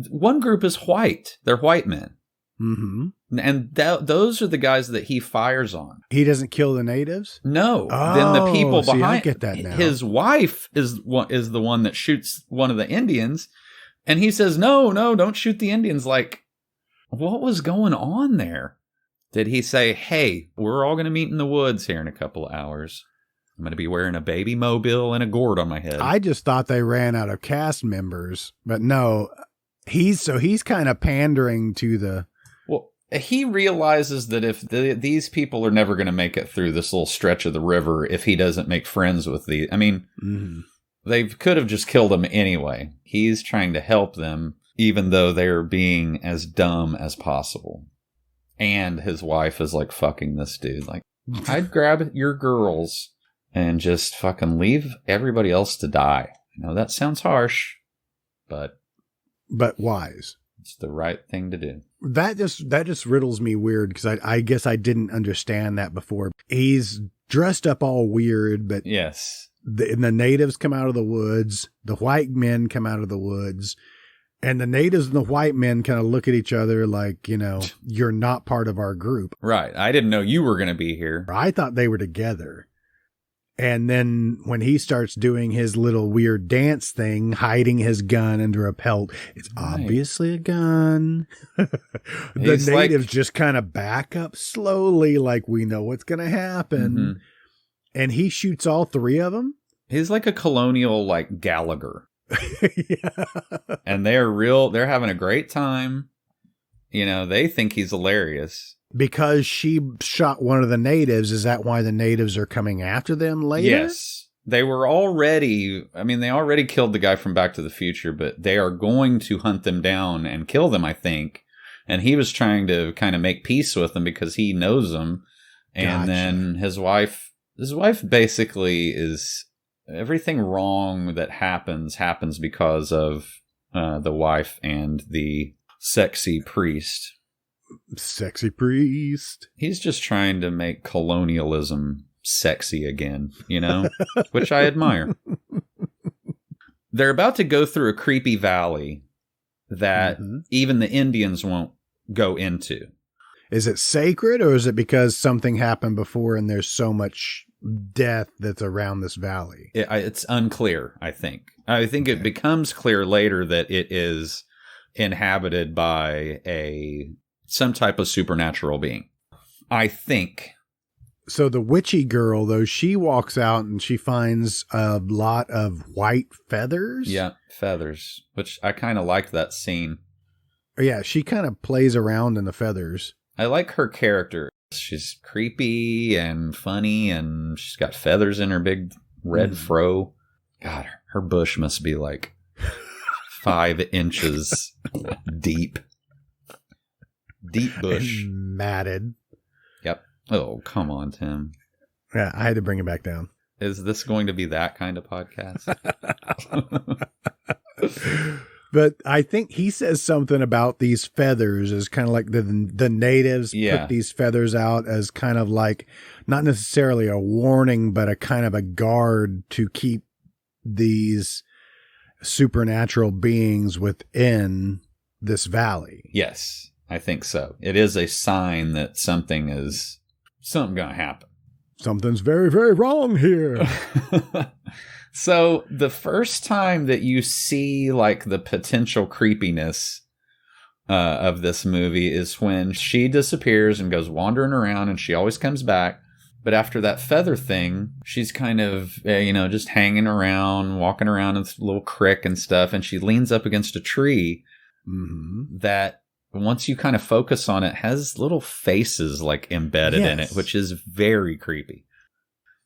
[SPEAKER 4] One group is white. They're white men. Mm-hmm. And those are the guys that he fires on.
[SPEAKER 1] He doesn't kill the natives?
[SPEAKER 4] No. Then the people behind,
[SPEAKER 1] I get that now.
[SPEAKER 4] His wife is the one that shoots one of the Indians. And he says, no, don't shoot the Indians. Like, what was going on there? Did he say, hey, we're all going to meet in the woods here in a couple of hours. I'm going to be wearing a baby mobile and a gourd on my head.
[SPEAKER 1] I just thought they ran out of cast members. But no, he's kind of pandering to the...
[SPEAKER 4] Well, he realizes that if these people are never going to make it through this little stretch of the river if he doesn't make friends with the... I mean, they could have just killed him anyway. He's trying to help them, even though they're being as dumb as possible. And his wife is like, fucking this dude. Like, I'd grab your girls and just fucking leave everybody else to die. I know that sounds harsh, but
[SPEAKER 1] wise.
[SPEAKER 4] It's the right thing to do.
[SPEAKER 1] That just riddles me weird because I guess I didn't understand that before. He's dressed up all weird, but
[SPEAKER 4] Yes.
[SPEAKER 1] the natives come out of the woods, the white men come out of the woods, and the natives and the white men kind of look at each other like, you're not part of our group.
[SPEAKER 4] Right. I didn't know you were going to be here.
[SPEAKER 1] I thought they were together. And then when he starts doing his little weird dance thing, hiding his gun under a pelt, it's obviously a gun. The natives just kind of back up slowly, like we know what's going to happen.
[SPEAKER 4] Mm-hmm.
[SPEAKER 1] And he shoots all three of them.
[SPEAKER 4] He's like a colonial, like Gallagher.
[SPEAKER 1] Yeah.
[SPEAKER 4] And they're having a great time. They think he's hilarious.
[SPEAKER 1] Because she shot one of the natives, is that why the natives are coming after them later?
[SPEAKER 4] Yes. They already killed the guy from Back to the Future, but they are going to hunt them down and kill them, I think. And he was trying to kind of make peace with them because he knows them. And then his wife basically is everything wrong that happens because of the wife and the sexy priest.
[SPEAKER 1] Sexy priest.
[SPEAKER 4] He's just trying to make colonialism sexy again, which I admire. They're about to go through a creepy valley that even the Indians won't go into.
[SPEAKER 1] Is it sacred, or is it because something happened before and there's so much death that's around this valley?
[SPEAKER 4] It's unclear, I think. I think it becomes clear later that it is inhabited by some type of supernatural being, I think.
[SPEAKER 1] So the witchy girl, though, she walks out and she finds a lot of white feathers.
[SPEAKER 4] Yeah, feathers, which I kind of liked that scene.
[SPEAKER 1] Yeah, she kind of plays around in the feathers.
[SPEAKER 4] I like her character. She's creepy and funny, and she's got feathers in her big red fro. God, her bush must be like 5 inches deep. Deep bush.
[SPEAKER 1] And matted.
[SPEAKER 4] Yep. Oh, come on, Tim.
[SPEAKER 1] Yeah, I had to bring it back down.
[SPEAKER 4] Is this going to be that kind of podcast?
[SPEAKER 1] But I think he says something about these feathers as kind of like the natives put these feathers out as kind of like not necessarily a warning, but a kind of a guard to keep these supernatural beings within this valley.
[SPEAKER 4] Yes, I think so. It is a sign that something going to happen.
[SPEAKER 1] Something's very, very wrong here.
[SPEAKER 4] So the first time that you see like the potential creepiness of this movie is when she disappears and goes wandering around, and she always comes back. But after that feather thing, she's kind of, just hanging around, walking around in this little creek and stuff. And she leans up against a tree that, once you kind of focus on it, has little faces like embedded in it, which is very creepy.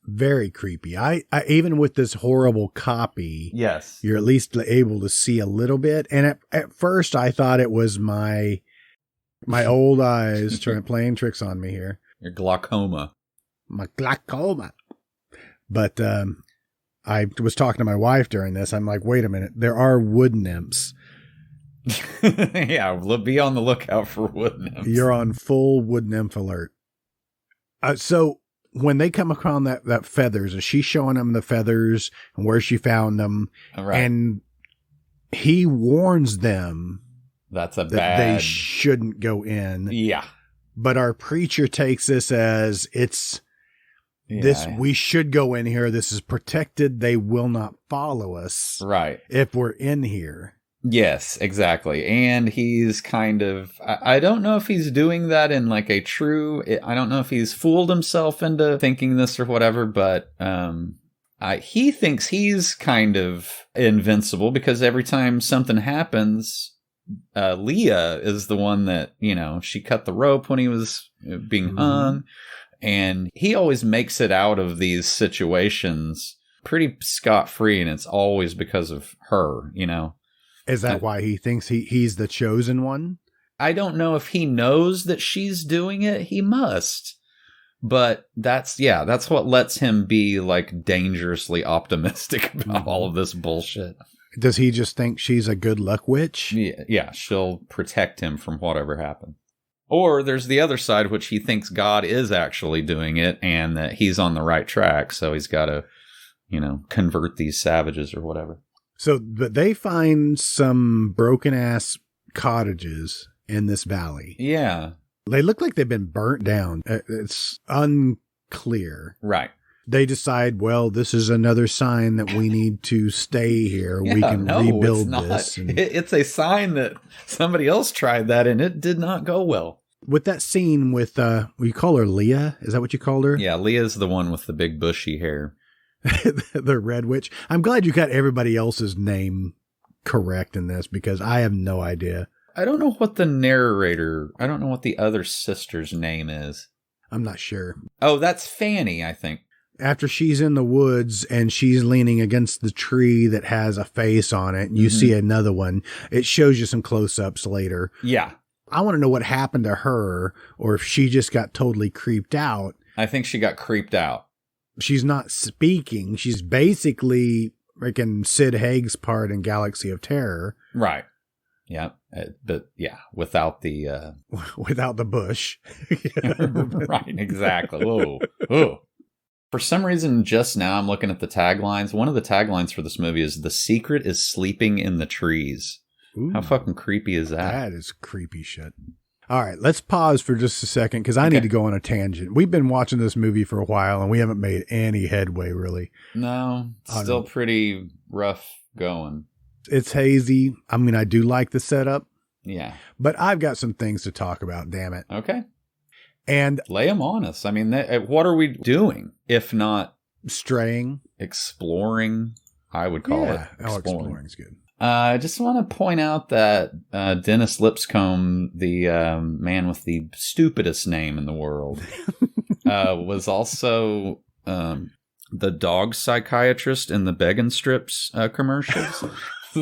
[SPEAKER 1] Very creepy. I even with this horrible copy,
[SPEAKER 4] yes,
[SPEAKER 1] you're at least able to see a little bit. And at first, I thought it was my old eyes playing tricks on me here.
[SPEAKER 4] Your glaucoma.
[SPEAKER 1] My glaucoma. But I was talking to my wife during this. I'm like, wait a minute. There are wood nymphs.
[SPEAKER 4] Yeah, be on the lookout for wood nymphs.
[SPEAKER 1] You're on full wood nymph alert. So when they come across that feathers, is she showing them the feathers and where she found them?
[SPEAKER 4] Right.
[SPEAKER 1] And he warns them
[SPEAKER 4] that
[SPEAKER 1] they shouldn't go in.
[SPEAKER 4] Yeah.
[SPEAKER 1] But our preacher takes this as we should go in here. This is protected. They will not follow us.
[SPEAKER 4] Right.
[SPEAKER 1] If we're in here.
[SPEAKER 4] Yes, exactly. And he's kind of, I don't know if he's doing that in like I don't know if he's fooled himself into thinking this or whatever, but he thinks he's kind of invincible because every time something happens, Leah is the one that, she cut the rope when he was being hung. And he always makes it out of these situations pretty scot-free, and it's always because of her,
[SPEAKER 1] Is that why he thinks he's the chosen one?
[SPEAKER 4] I don't know if he knows that she's doing it. He must. But that's what lets him be like dangerously optimistic about all of this bullshit.
[SPEAKER 1] Does he just think she's a good luck witch?
[SPEAKER 4] Yeah, she'll protect him from whatever happened. Or there's the other side, which he thinks God is actually doing it and that he's on the right track. So he's got to, convert these savages or whatever.
[SPEAKER 1] So, but they find some broken ass cottages in this valley.
[SPEAKER 4] Yeah.
[SPEAKER 1] They look like they've been burnt down. It's unclear.
[SPEAKER 4] Right.
[SPEAKER 1] They decide, well, this is another sign that we need to stay here. We can rebuild this.
[SPEAKER 4] It's a sign that somebody else tried that and it did not go well.
[SPEAKER 1] With that scene with, you call her Leah? Is that what you called her?
[SPEAKER 4] Yeah, Leah's the one with the big bushy hair.
[SPEAKER 1] The Red Witch. I'm glad you got everybody else's name correct in this because I have no idea.
[SPEAKER 4] I don't know what the other sister's name is.
[SPEAKER 1] I'm not sure.
[SPEAKER 4] Oh, that's Fanny, I think.
[SPEAKER 1] After she's in the woods and she's leaning against the tree that has a face on it, and you see another one, it shows you some close-ups later.
[SPEAKER 4] Yeah.
[SPEAKER 1] I want to know what happened to her or if she just got totally creeped out.
[SPEAKER 4] I think she got creeped out.
[SPEAKER 1] She's not speaking. She's basically freaking Sid Haig's part in Galaxy of Terror.
[SPEAKER 4] Right. Yeah. But yeah, without the...
[SPEAKER 1] without the bush.
[SPEAKER 4] Right, exactly. Whoa. For some reason, just now I'm looking at the taglines. One of the taglines for this movie is "The secret is sleeping in the trees." Ooh, how fucking creepy is that?
[SPEAKER 1] That is creepy shit. All right, let's pause for just a second because I need to go on a tangent. We've been watching this movie for a while and we haven't made any headway, really.
[SPEAKER 4] No, still pretty rough going.
[SPEAKER 1] It's hazy. I mean, I do like the setup.
[SPEAKER 4] Yeah.
[SPEAKER 1] But I've got some things to talk about, damn it.
[SPEAKER 4] Okay.
[SPEAKER 1] And
[SPEAKER 4] lay them on us. I mean, what are we doing if not
[SPEAKER 1] straying,
[SPEAKER 4] exploring? I would call it exploring.
[SPEAKER 1] Exploring's good.
[SPEAKER 4] I just want to point out that Dennis Lipscomb, the man with the stupidest name in the world, was also the dog psychiatrist in the Beggin' Strips commercials.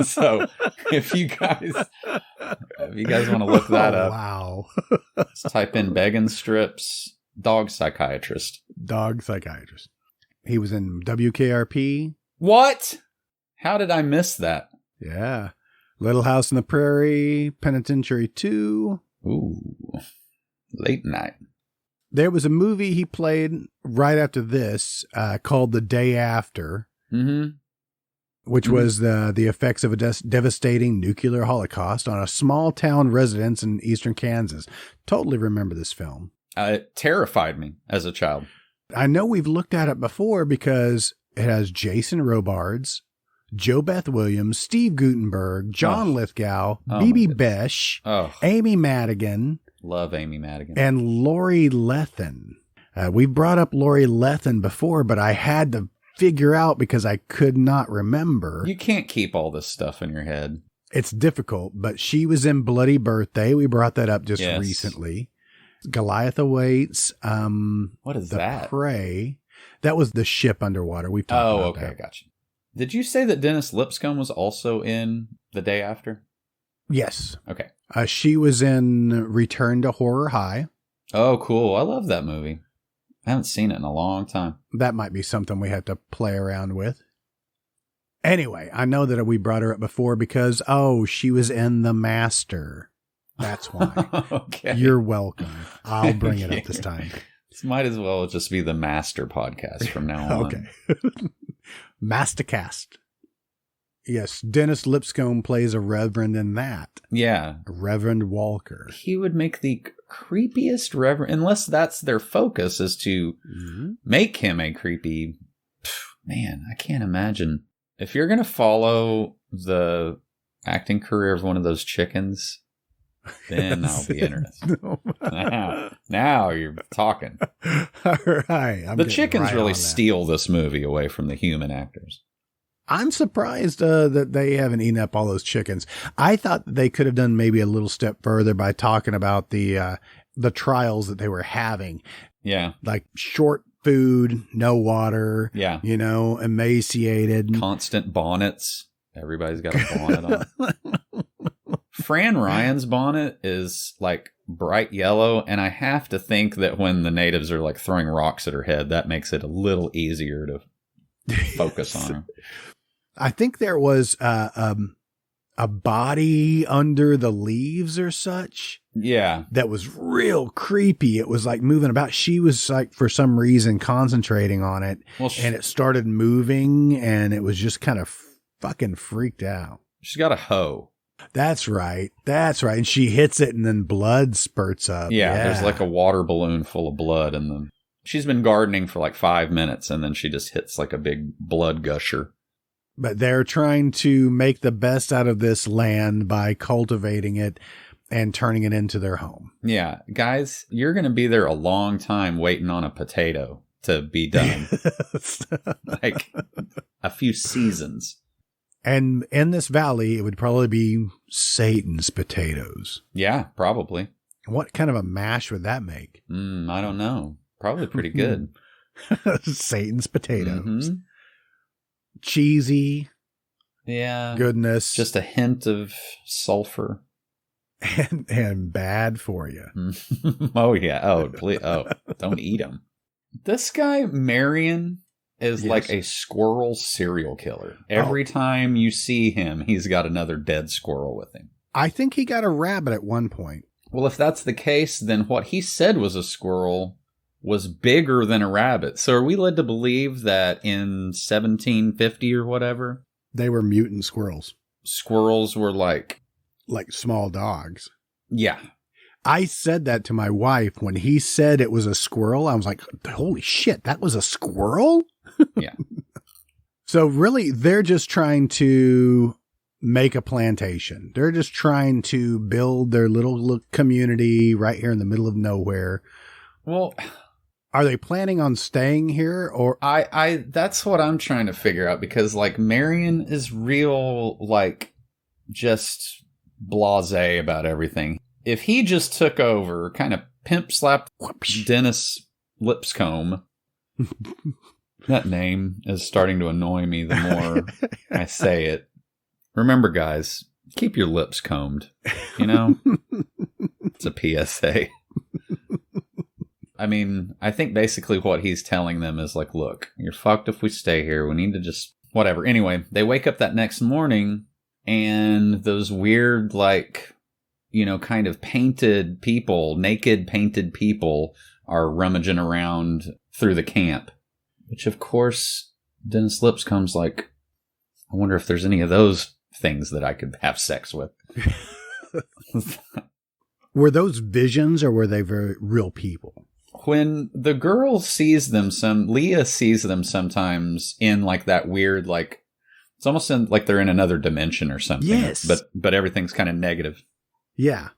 [SPEAKER 4] So if you guys want to look that up,
[SPEAKER 1] wow,
[SPEAKER 4] just type in Beggin' Strips dog psychiatrist.
[SPEAKER 1] Dog psychiatrist. He was in WKRP.
[SPEAKER 4] What? How did I miss that?
[SPEAKER 1] Yeah. Little House on the Prairie, Penitentiary 2.
[SPEAKER 4] Ooh. Late night.
[SPEAKER 1] There was a movie he played right after this called The Day After.
[SPEAKER 4] Mm-hmm.
[SPEAKER 1] Which was the effects of a devastating nuclear holocaust on a small town residence in eastern Kansas. Totally remember this film.
[SPEAKER 4] It terrified me as a child.
[SPEAKER 1] I know we've looked at it before because it has Jason Robards, Joe Beth Williams, Steve Guttenberg, John Lithgow, Bebe Besh, Amy Madigan.
[SPEAKER 4] Love Amy Madigan.
[SPEAKER 1] And Lori Lethen. We brought up Lori Lethen before, but I had to figure out because I could not remember.
[SPEAKER 4] You can't keep all this stuff in your head.
[SPEAKER 1] It's difficult, but she was in Bloody Birthday. We brought that up just recently. Goliath Awaits.
[SPEAKER 4] What is that?
[SPEAKER 1] Prey. That was the ship underwater. We've talked about that.
[SPEAKER 4] Okay, gotcha. Did you say that Dennis Lipscomb was also in The Day After?
[SPEAKER 1] Yes.
[SPEAKER 4] Okay.
[SPEAKER 1] She was in Return to Horror High.
[SPEAKER 4] Oh, cool. I love that movie. I haven't seen it in a long time.
[SPEAKER 1] That might be something we have to play around with. Anyway, I know that we brought her up before because, she was in The Master. That's why.
[SPEAKER 4] Okay.
[SPEAKER 1] You're welcome. I'll bring it up this time.
[SPEAKER 4] This might as well just be the Master podcast from now on.
[SPEAKER 1] Okay. Mastercast. Yes, Dennis Lipscomb plays a reverend in that.
[SPEAKER 4] Yeah.
[SPEAKER 1] Reverend Walker.
[SPEAKER 4] He would make the creepiest reverend, unless that's their focus, is to make him a creepy... Man, I can't imagine. If you're going to follow the acting career of one of those chickens, then I'll be interested. Now you're talking.
[SPEAKER 1] All right.
[SPEAKER 4] The chickens really steal this movie away from the human actors.
[SPEAKER 1] I'm surprised that they haven't eaten up all those chickens. I thought they could have done maybe a little step further by talking about the trials that they were having.
[SPEAKER 4] Yeah.
[SPEAKER 1] Like short food, no water.
[SPEAKER 4] Yeah.
[SPEAKER 1] Emaciated.
[SPEAKER 4] Constant bonnets. Everybody's got a bonnet on. Fran Ryan's bonnet is like bright yellow, and I have to think that when the natives are like throwing rocks at her head, that makes it a little easier to focus on her.
[SPEAKER 1] I think there was a body under the leaves or such.
[SPEAKER 4] Yeah.
[SPEAKER 1] That was real creepy. It was like moving about. She was like, for some reason, concentrating on it.
[SPEAKER 4] Well,
[SPEAKER 1] and it started moving, and it was just kind of fucking freaked out.
[SPEAKER 4] She's got a hoe.
[SPEAKER 1] That's right. That's right. And she hits it, and then blood spurts up.
[SPEAKER 4] Yeah. There's like a water balloon full of blood in them. She's been gardening for like 5 minutes, and then she just hits like a big blood gusher.
[SPEAKER 1] But they're trying to make the best out of this land by cultivating it and turning it into their home.
[SPEAKER 4] Yeah. Guys, you're going to be there a long time waiting on a potato to be done. Like a few seasons.
[SPEAKER 1] And in this valley, it would probably be Satan's potatoes.
[SPEAKER 4] Yeah, probably.
[SPEAKER 1] What kind of a mash would that make?
[SPEAKER 4] I don't know. Probably pretty good.
[SPEAKER 1] Satan's potatoes.
[SPEAKER 4] Mm-hmm.
[SPEAKER 1] Cheesy.
[SPEAKER 4] Yeah.
[SPEAKER 1] Goodness.
[SPEAKER 4] Just a hint of sulfur.
[SPEAKER 1] And bad for you.
[SPEAKER 4] Oh, yeah. Oh, please. Oh, don't eat them. This guy, Marion, is like a squirrel serial killer. Every time you see him, he's got another dead squirrel with him.
[SPEAKER 1] I think he got a rabbit at one point.
[SPEAKER 4] Well, if that's the case, then what he said was a squirrel was bigger than a rabbit. So are we led to believe that in 1750 or whatever,
[SPEAKER 1] they were mutant squirrels?
[SPEAKER 4] Squirrels were like
[SPEAKER 1] small dogs.
[SPEAKER 4] Yeah.
[SPEAKER 1] I said that to my wife when he said it was a squirrel. I was like, holy shit, that was a squirrel?
[SPEAKER 4] Yeah.
[SPEAKER 1] So really, they're just trying to make a plantation. They're just trying to build their little community right here in the middle of nowhere.
[SPEAKER 4] Well,
[SPEAKER 1] are they planning on staying here, or
[SPEAKER 4] I that's what I'm trying to figure out, because like Marion is real, like just blasé about everything. If he just took over, kind of pimp slapped Dennis Lipscomb, that name is starting to annoy me the more I say it. Remember, guys, keep your lips combed. You know, it's a PSA. I mean, I think basically what he's telling them is like, look, you're fucked if we stay here. We need to just whatever. Anyway, they wake up that next morning and those weird, like, you know, kind of painted people, naked painted people are rummaging around through the camp, which of course Dennis Lipscomb's like, I wonder if there's any of those things that I could have sex with.
[SPEAKER 1] Were those visions or were they very real people?
[SPEAKER 4] When the girl sees them, Leah sees them sometimes in like that weird, like, it's almost like they're in another dimension or something.
[SPEAKER 1] Yes.
[SPEAKER 4] But everything's kind of negative.
[SPEAKER 1] Yeah.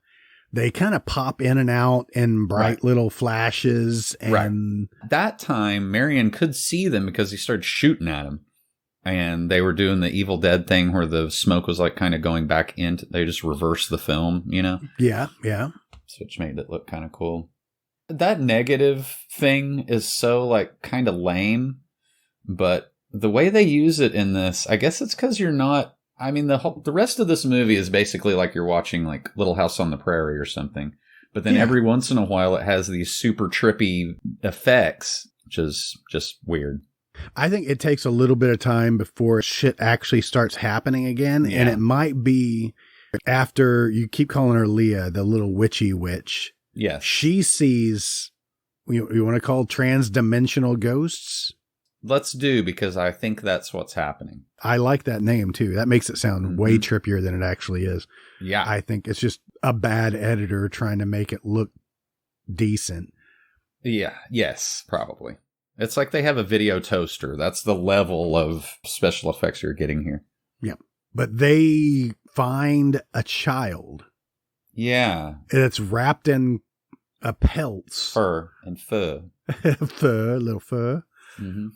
[SPEAKER 1] They kind of pop in and out in bright little flashes. And
[SPEAKER 4] that time, Marion could see them because he started shooting at them. And they were doing the Evil Dead thing where the smoke was like kind of going back into, they just reversed the film, you know?
[SPEAKER 1] Yeah, yeah.
[SPEAKER 4] Which made it look kind of cool. That negative thing is so like kind of lame, but the way they use it in this, I guess it's because you're not, I mean, the rest of this movie is basically like you're watching like Little House on the Prairie or something. But then every once in a while it has these super trippy effects, which is just weird.
[SPEAKER 1] I think it takes a little bit of time before shit actually starts happening again. Yeah. And it might be after you keep calling her Leah, the little witchy witch.
[SPEAKER 4] Yes.
[SPEAKER 1] She sees, you want to call trans-dimensional ghosts?
[SPEAKER 4] Let's do, because I think that's what's happening.
[SPEAKER 1] I like that name too. That makes it sound way trippier than it actually is.
[SPEAKER 4] Yeah.
[SPEAKER 1] I think it's just a bad editor trying to make it look decent.
[SPEAKER 4] Yeah. Yes, probably. It's like they have a video toaster. That's the level of special effects you're getting here.
[SPEAKER 1] Yeah. But they find a child.
[SPEAKER 4] Yeah.
[SPEAKER 1] It's wrapped in a pelts.
[SPEAKER 4] Fur and fur.
[SPEAKER 1] Little fur. Mm-hmm.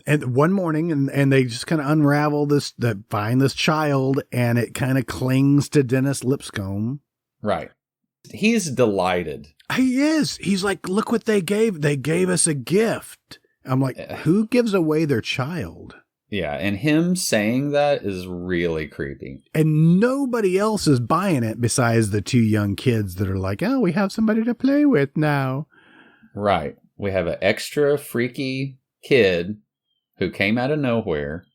[SPEAKER 1] And one morning, and they just kind of unravel this, find this child, and it kind of clings to Dennis Lipscomb.
[SPEAKER 4] Right. He's delighted.
[SPEAKER 1] He is. He's like, look what they gave. They gave us a gift. I'm like, who gives away their child?
[SPEAKER 4] Yeah, and him saying that is really creepy.
[SPEAKER 1] And nobody else is buying it besides the two young kids that are like, oh, we have somebody to play with now.
[SPEAKER 4] Right. We have an extra freaky kid who came out of nowhere.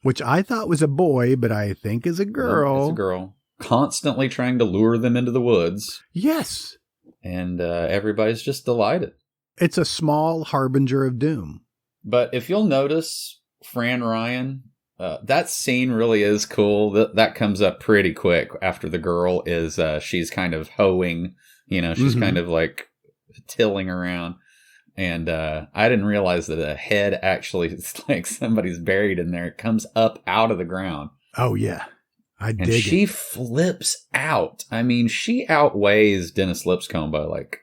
[SPEAKER 1] which I thought was a boy, but I think is a girl.
[SPEAKER 4] It's a girl. Constantly trying to lure them into the woods.
[SPEAKER 1] Yes.
[SPEAKER 4] And everybody's just delighted.
[SPEAKER 1] It's a small harbinger of doom.
[SPEAKER 4] But if you'll notice, Fran Ryan, that scene really is cool. That comes up pretty quick after the girl is, she's kind of hoeing, she's kind of like tilling around. And I didn't realize that a head actually, it's like somebody's buried in there. It comes up out of the ground.
[SPEAKER 1] Oh, yeah.
[SPEAKER 4] And she flips out. I mean, she outweighs Dennis Lipscomb by like,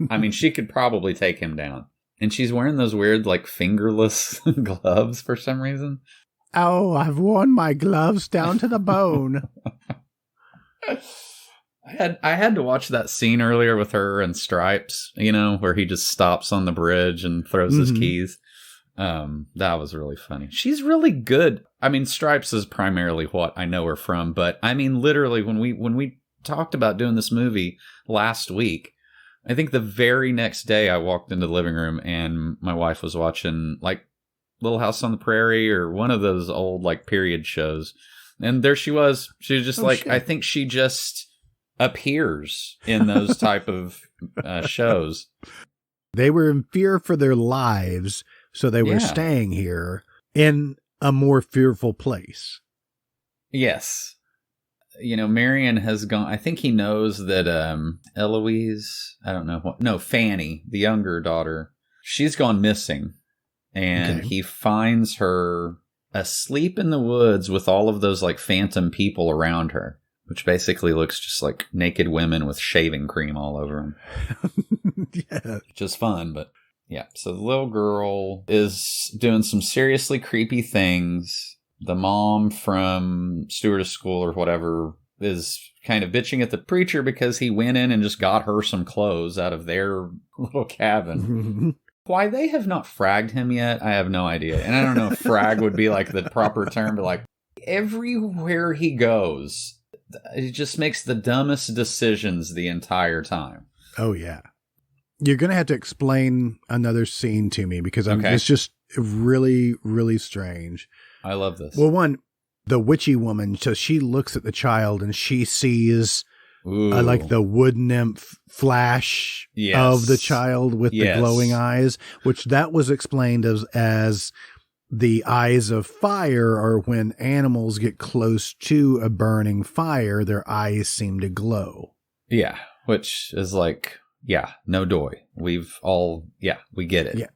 [SPEAKER 4] I mean, she could probably take him down. And she's wearing those weird, like, fingerless gloves for some reason.
[SPEAKER 1] Oh, I've worn my gloves down to the bone.
[SPEAKER 4] I had to watch that scene earlier with her and Stripes, where he just stops on the bridge and throws his keys. That was really funny. She's really good. I mean, Stripes is primarily what I know her from, but I mean, literally, when we talked about doing this movie last week, I think the very next day I walked into the living room and my wife was watching like Little House on the Prairie or one of those old like period shows. And there she was. She was just shit. I think she just appears in those type of shows.
[SPEAKER 1] They were in fear for their lives, so they were staying here in a more fearful place.
[SPEAKER 4] Yes. Marion has gone, I think he knows that Eloise, I don't know what, no, Fanny, the younger daughter, she's gone missing. And he finds her asleep in the woods with all of those like phantom people around her, which basically looks just like naked women with shaving cream all over them.
[SPEAKER 1] Yeah.
[SPEAKER 4] Just fun, but yeah. So the little girl is doing some seriously creepy things. The mom from Stewardess School or whatever is kind of bitching at the preacher because he went in and just got her some clothes out of their little cabin. Why they have not fragged him yet, I have no idea. And I don't know if frag would be like the proper term, but like everywhere he goes, he just makes the dumbest decisions the entire time.
[SPEAKER 1] Oh, yeah. You're going to have to explain another scene to me because it's just really, really strange.
[SPEAKER 4] I love this.
[SPEAKER 1] Well, one, the witchy woman, so she looks at the child and she sees like the wood nymph flash of the child with the glowing eyes, which that was explained as the eyes of fire, or when animals get close to a burning fire, their eyes seem to glow.
[SPEAKER 4] Yeah, which is like, no doy. We've all, we get it.
[SPEAKER 1] Yeah.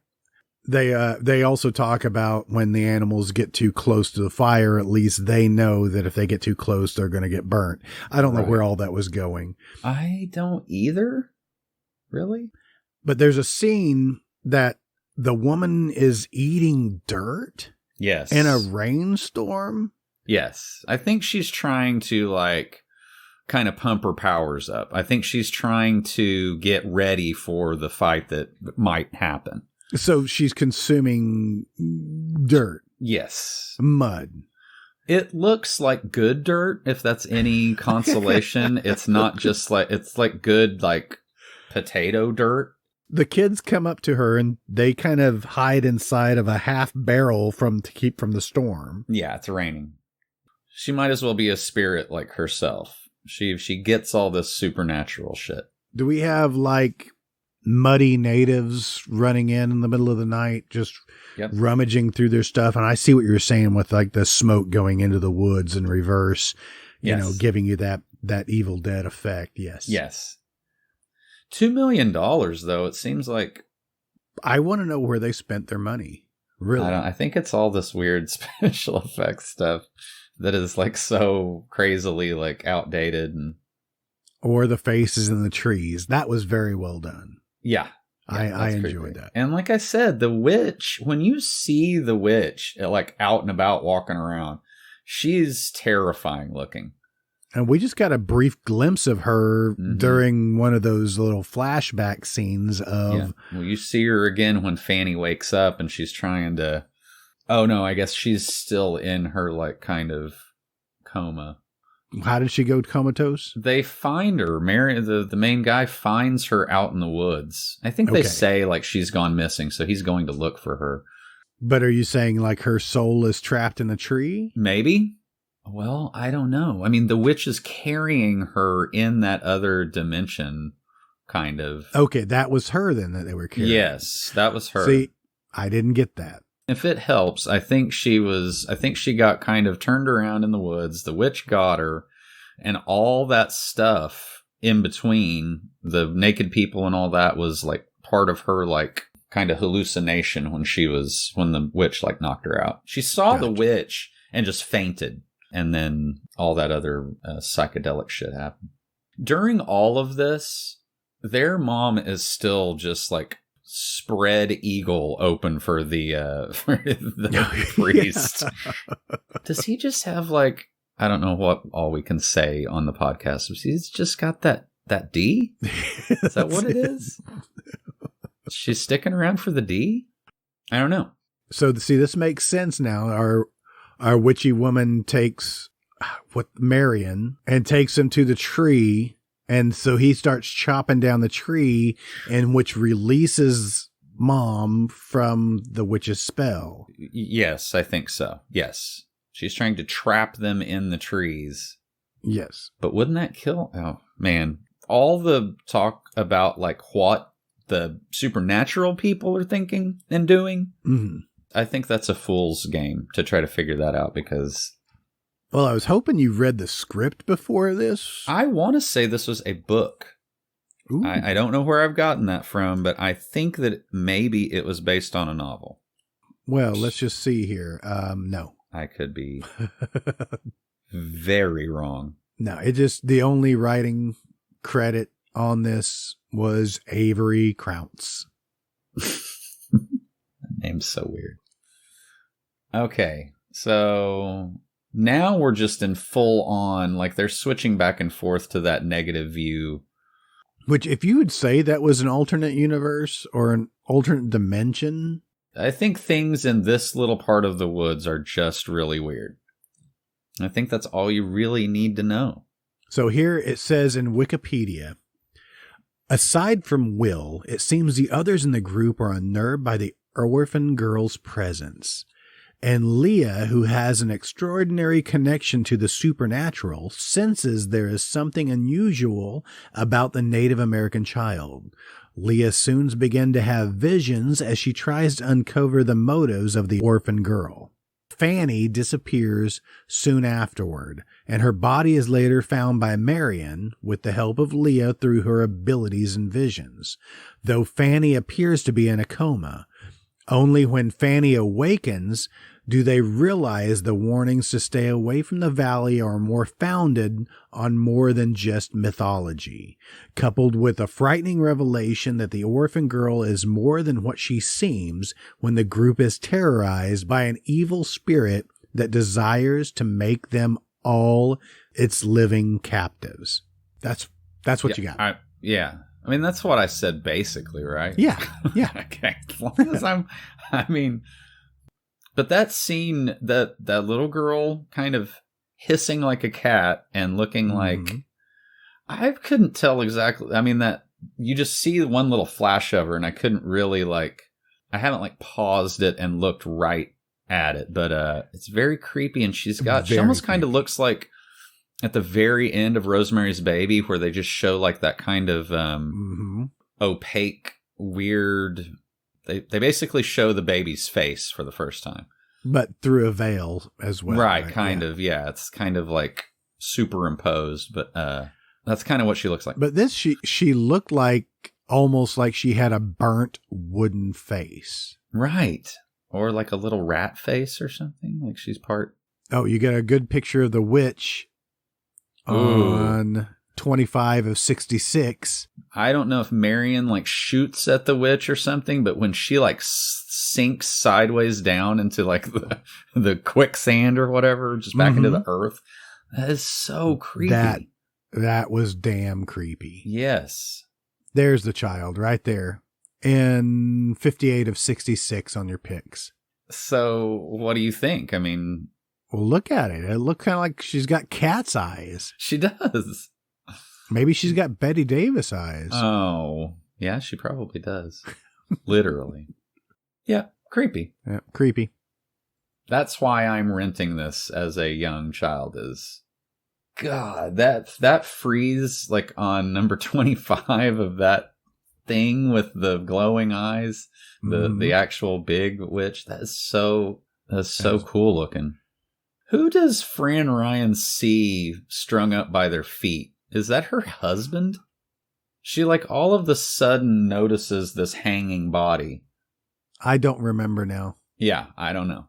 [SPEAKER 1] They also talk about when the animals get too close to the fire, at least they know that if they get too close, they're going to get burnt. I don't know where all that was going.
[SPEAKER 4] I don't either. Really?
[SPEAKER 1] But there's a scene that the woman is eating dirt.
[SPEAKER 4] Yes.
[SPEAKER 1] In a rainstorm.
[SPEAKER 4] Yes. I think she's trying to like kind of pump her powers up. I think she's trying to get ready for the fight that might happen.
[SPEAKER 1] So she's consuming dirt.
[SPEAKER 4] Yes.
[SPEAKER 1] Mud.
[SPEAKER 4] It looks like good dirt, if that's any consolation. It's not just like, it's like good, like potato dirt.
[SPEAKER 1] The kids come up to her and they kind of hide inside of a half barrel to keep from the storm.
[SPEAKER 4] Yeah, it's raining. She might as well be a spirit like herself. She gets all this supernatural shit.
[SPEAKER 1] Do we have like muddy natives running in the middle of the night, just rummaging through their stuff? And I see what you're saying with like the smoke going into the woods in reverse, you know, giving you that Evil Dead effect. Yes.
[SPEAKER 4] Yes. $2 million though. It seems like.
[SPEAKER 1] I want to know where they spent their money. Really?
[SPEAKER 4] I think it's all this weird special effects stuff that is like so crazily like outdated
[SPEAKER 1] or the faces in the trees. That was very well done.
[SPEAKER 4] Yeah.
[SPEAKER 1] I enjoyed that.
[SPEAKER 4] And like I said, the witch, when you see the witch like out and about walking around, she's terrifying looking.
[SPEAKER 1] And we just got a brief glimpse of her during one of those little flashback scenes of...
[SPEAKER 4] Yeah. Well, you see her again when Fanny wakes up and she's trying to... Oh, no, I guess she's still in her, like, kind of coma.
[SPEAKER 1] How did she go comatose?
[SPEAKER 4] They find her. Mary, the main guy finds her out in the woods. I think they say, like, she's gone missing, so he's going to look for her.
[SPEAKER 1] But are you saying like her soul is trapped in a tree?
[SPEAKER 4] Maybe. Well, I don't know. I mean, the witch is carrying her in that other dimension, kind of.
[SPEAKER 1] Okay, that was her then that they were carrying.
[SPEAKER 4] Yes, that was her.
[SPEAKER 1] See, I didn't get that.
[SPEAKER 4] If it helps, I think she got kind of turned around in the woods. The witch got her, and all that stuff in between, the naked people and all that, was like part of her like kind of hallucination when the witch like knocked her out. She saw the witch and just fainted. And then all that other psychedelic shit happened. During all of this, their mom is still just like spread eagle open for the priest. Does he just have like, I don't know what all we can say on the podcast. He's just got that D? Is that what it is? She's sticking around for the D? I don't know.
[SPEAKER 1] So see, this makes sense now. Our witchy woman takes Marion and takes him to the tree. And so he starts chopping down the tree, and which releases Mom from the witch's spell.
[SPEAKER 4] Yes, I think so. Yes. She's trying to trap them in the trees.
[SPEAKER 1] Yes.
[SPEAKER 4] But wouldn't that kill? Oh, man. All the talk about like what the supernatural people are thinking and doing.
[SPEAKER 1] Mm-hmm.
[SPEAKER 4] I think that's a fool's game to try to figure that out because...
[SPEAKER 1] Well, I was hoping you read the script before this.
[SPEAKER 4] I want to say this was a book. I don't know where I've gotten that from, but I think that maybe it was based on a novel.
[SPEAKER 1] Well, let's just see here. No.
[SPEAKER 4] I could be very wrong.
[SPEAKER 1] No, the only writing credit on this was Avery Crounce.
[SPEAKER 4] That name's so weird. Okay, so now we're just in full on, like they're switching back and forth to that negative view.
[SPEAKER 1] Which, if you would say that was an alternate universe or an alternate dimension...
[SPEAKER 4] I think things in this little part of the woods are just really weird. I think that's all you really need to know.
[SPEAKER 1] So here it says in Wikipedia, aside from Will, it seems the others in the group are unnerved by the orphan girl's presence. And Leah, who has an extraordinary connection to the supernatural, senses there is something unusual about the Native American child. Leah soon begins to have visions as she tries to uncover the motives of the orphan girl. Fanny disappears soon afterward, and her body is later found by Marion with the help of Leah through her abilities and visions, though Fanny appears to be in a coma. Only when Fanny awakens do they realize the warnings to stay away from the valley are more founded on more than just mythology, coupled with a frightening revelation that the orphan girl is more than what she seems when the group is terrorized by an evil spirit that desires to make them all its living captives. That's what you got.
[SPEAKER 4] Yeah. I mean, that's what I said basically, right?
[SPEAKER 1] Yeah. Yeah.
[SPEAKER 4] Okay. As long as but that scene, that little girl kind of hissing like a cat and looking like, I couldn't tell exactly. I mean, that you just see one little flash of her and I couldn't really I haven't paused it and looked right at it, but it's very creepy. And she almost kind of looks like at the very end of Rosemary's Baby where they just show that kind of opaque, weird... They basically show the baby's face for the first time.
[SPEAKER 1] But through a veil as well.
[SPEAKER 4] Right, kind of, yeah. It's kind of superimposed, but that's kind of what she looks like.
[SPEAKER 1] But this, she looked almost like she had a burnt wooden face.
[SPEAKER 4] Right. Or a little rat face or something. Like she's part...
[SPEAKER 1] Oh, you got a good picture of the witch on 25 of 66.
[SPEAKER 4] I don't know if Marion shoots at the witch or something, but when she sinks sideways down into the quicksand or whatever, just back into the earth, that is so creepy.
[SPEAKER 1] That was damn creepy.
[SPEAKER 4] Yes.
[SPEAKER 1] There's the child right there in 58 of 66 on your picks.
[SPEAKER 4] So what do you think? I mean,
[SPEAKER 1] well, look at it. It looks kind of like she's got cat's eyes.
[SPEAKER 4] She does.
[SPEAKER 1] Maybe she's got Betty Davis eyes.
[SPEAKER 4] Oh, yeah, she probably does. Literally. Yeah, Creepy.
[SPEAKER 1] Yeah, creepy.
[SPEAKER 4] That's why I'm renting this as a young child is, God, that freeze like on number 25 of that thing with the glowing eyes, the actual big witch, that's so cool looking. Who does Fran Ryan see strung up by their feet? Is that her husband? She like all of the sudden notices this hanging body.
[SPEAKER 1] I don't remember now.
[SPEAKER 4] Yeah, I don't know.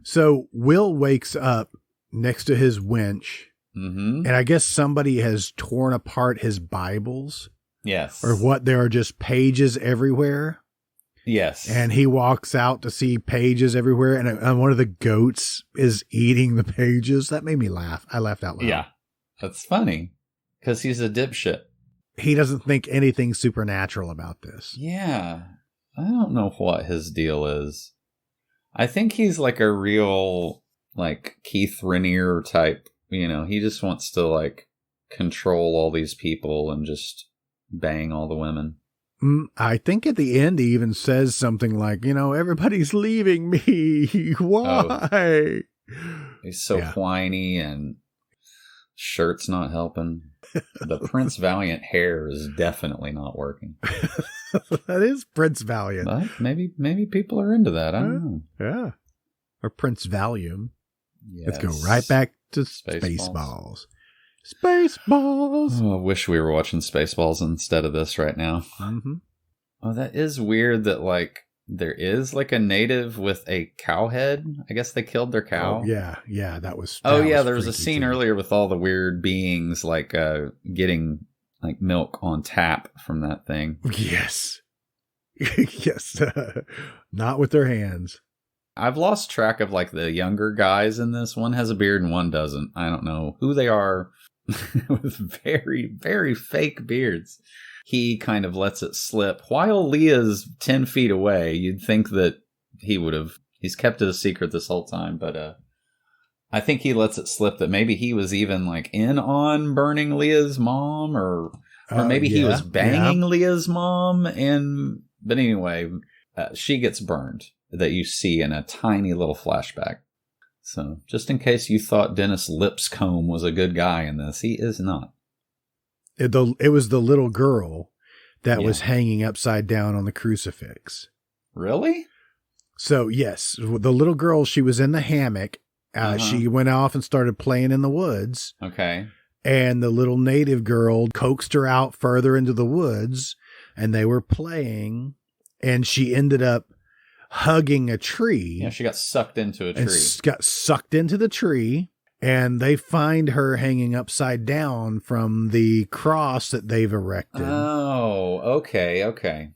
[SPEAKER 1] So Will wakes up next to his winch, and I guess somebody has torn apart his Bibles.
[SPEAKER 4] Yes.
[SPEAKER 1] Or what? There are just pages everywhere.
[SPEAKER 4] Yes.
[SPEAKER 1] And he walks out to see pages everywhere, and one of the goats is eating the pages. That made me laugh. I laughed out loud.
[SPEAKER 4] Yeah, that's funny because he's a dipshit.
[SPEAKER 1] He doesn't think anything supernatural about this.
[SPEAKER 4] Yeah. I don't know what his deal is. I think he's like a real, like, Keith Raniere type. You know, he just wants to, like, control all these people and just bang all the women.
[SPEAKER 1] I think at the end he even says something like, everybody's leaving me. Why?
[SPEAKER 4] Oh. He's so whiny and shirt's not helping. The Prince Valiant hair is definitely not working.
[SPEAKER 1] That is Prince Valiant.
[SPEAKER 4] But maybe people are into that. I don't know.
[SPEAKER 1] Yeah. Or Prince Valium.
[SPEAKER 4] Yes.
[SPEAKER 1] Let's go right back to Spaceballs. Spaceballs.
[SPEAKER 4] Oh, I wish we were watching Spaceballs instead of this right now.
[SPEAKER 1] Mm-hmm.
[SPEAKER 4] Oh, that is weird that, like, there is, like, a native with a cow head. I guess they killed their cow.
[SPEAKER 1] Oh, yeah, that was...
[SPEAKER 4] there was a scene earlier with all the weird beings, like, getting, like, milk on tap from that thing.
[SPEAKER 1] Yes. Yes. Not with their hands.
[SPEAKER 4] I've lost track of, like, the younger guys in this. One has a beard and one doesn't. I don't know who they are with very, very fake beards. He kind of lets it slip. While Leah's 10 feet away, you'd think that he's kept it a secret this whole time, but I think he lets it slip that maybe he was even like in on burning Leah's mom or maybe he was banging Leah's mom. But anyway, she gets burned that you see in a tiny little flashback. So just in case you thought Dennis Lipscomb was a good guy in this, he is not.
[SPEAKER 1] It was the little girl that was hanging upside down on the crucifix.
[SPEAKER 4] Really?
[SPEAKER 1] So, yes, the little girl, she was in the hammock. She went off and started playing in the woods.
[SPEAKER 4] Okay.
[SPEAKER 1] And the little native girl coaxed her out further into the woods, and they were playing, and she ended up hugging a tree.
[SPEAKER 4] Yeah, she got sucked into a tree.
[SPEAKER 1] And got sucked into the tree. And they find her hanging upside down from the cross that they've erected.
[SPEAKER 4] Oh, okay.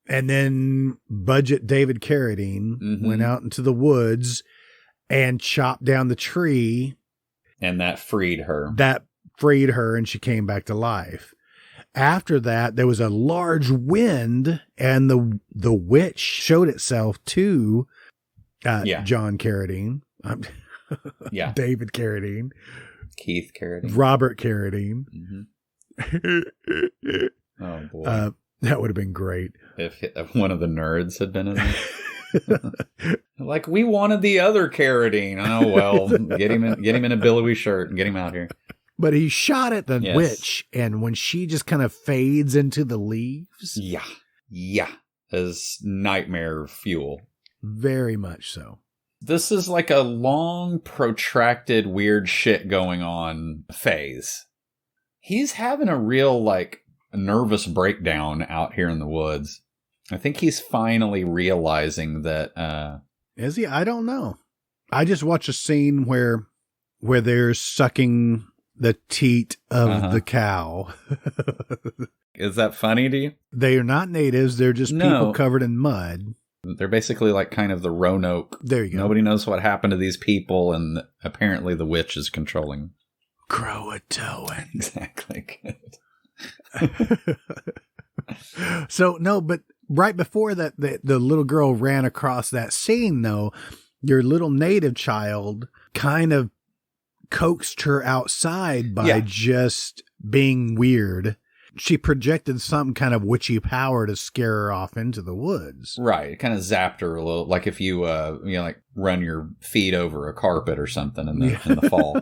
[SPEAKER 1] And then Budget David Carradine went out into the woods and chopped down the tree.
[SPEAKER 4] And that freed her.
[SPEAKER 1] And she came back to life. After that, there was a large wind, and the witch showed itself to John Carradine. David Carradine.
[SPEAKER 4] Keith Carradine.
[SPEAKER 1] Robert Carradine.
[SPEAKER 4] Mm-hmm. Oh, boy.
[SPEAKER 1] That would have been great.
[SPEAKER 4] If one of the nerds had been in there. Like, we wanted the other Carradine. Oh, well, get him in a billowy shirt and get him out here.
[SPEAKER 1] But he shot at the witch, and when she just kind of fades into the leaves.
[SPEAKER 4] Yeah. As nightmare fuel.
[SPEAKER 1] Very much so.
[SPEAKER 4] This is like a long, protracted, weird shit going on phase. He's having a real, like, nervous breakdown out here in the woods. I think he's finally realizing that...
[SPEAKER 1] Is he? I don't know. I just watched a scene where they're sucking the teat of the cow.
[SPEAKER 4] Is that funny to you?
[SPEAKER 1] They are not natives. They're just people covered in mud.
[SPEAKER 4] They're basically like kind of the Roanoke.
[SPEAKER 1] There you go.
[SPEAKER 4] Nobody knows what happened to these people, and apparently the witch is controlling.
[SPEAKER 1] Croatoan.
[SPEAKER 4] Exactly.
[SPEAKER 1] So, no, but right before that, the little girl ran across that scene, though, your little native child kind of coaxed her outside by just being weird. She projected some kind of witchy power to scare her off into the woods.
[SPEAKER 4] Right. It kind of zapped her a little, like if you, like run your feet over a carpet or something in the fall.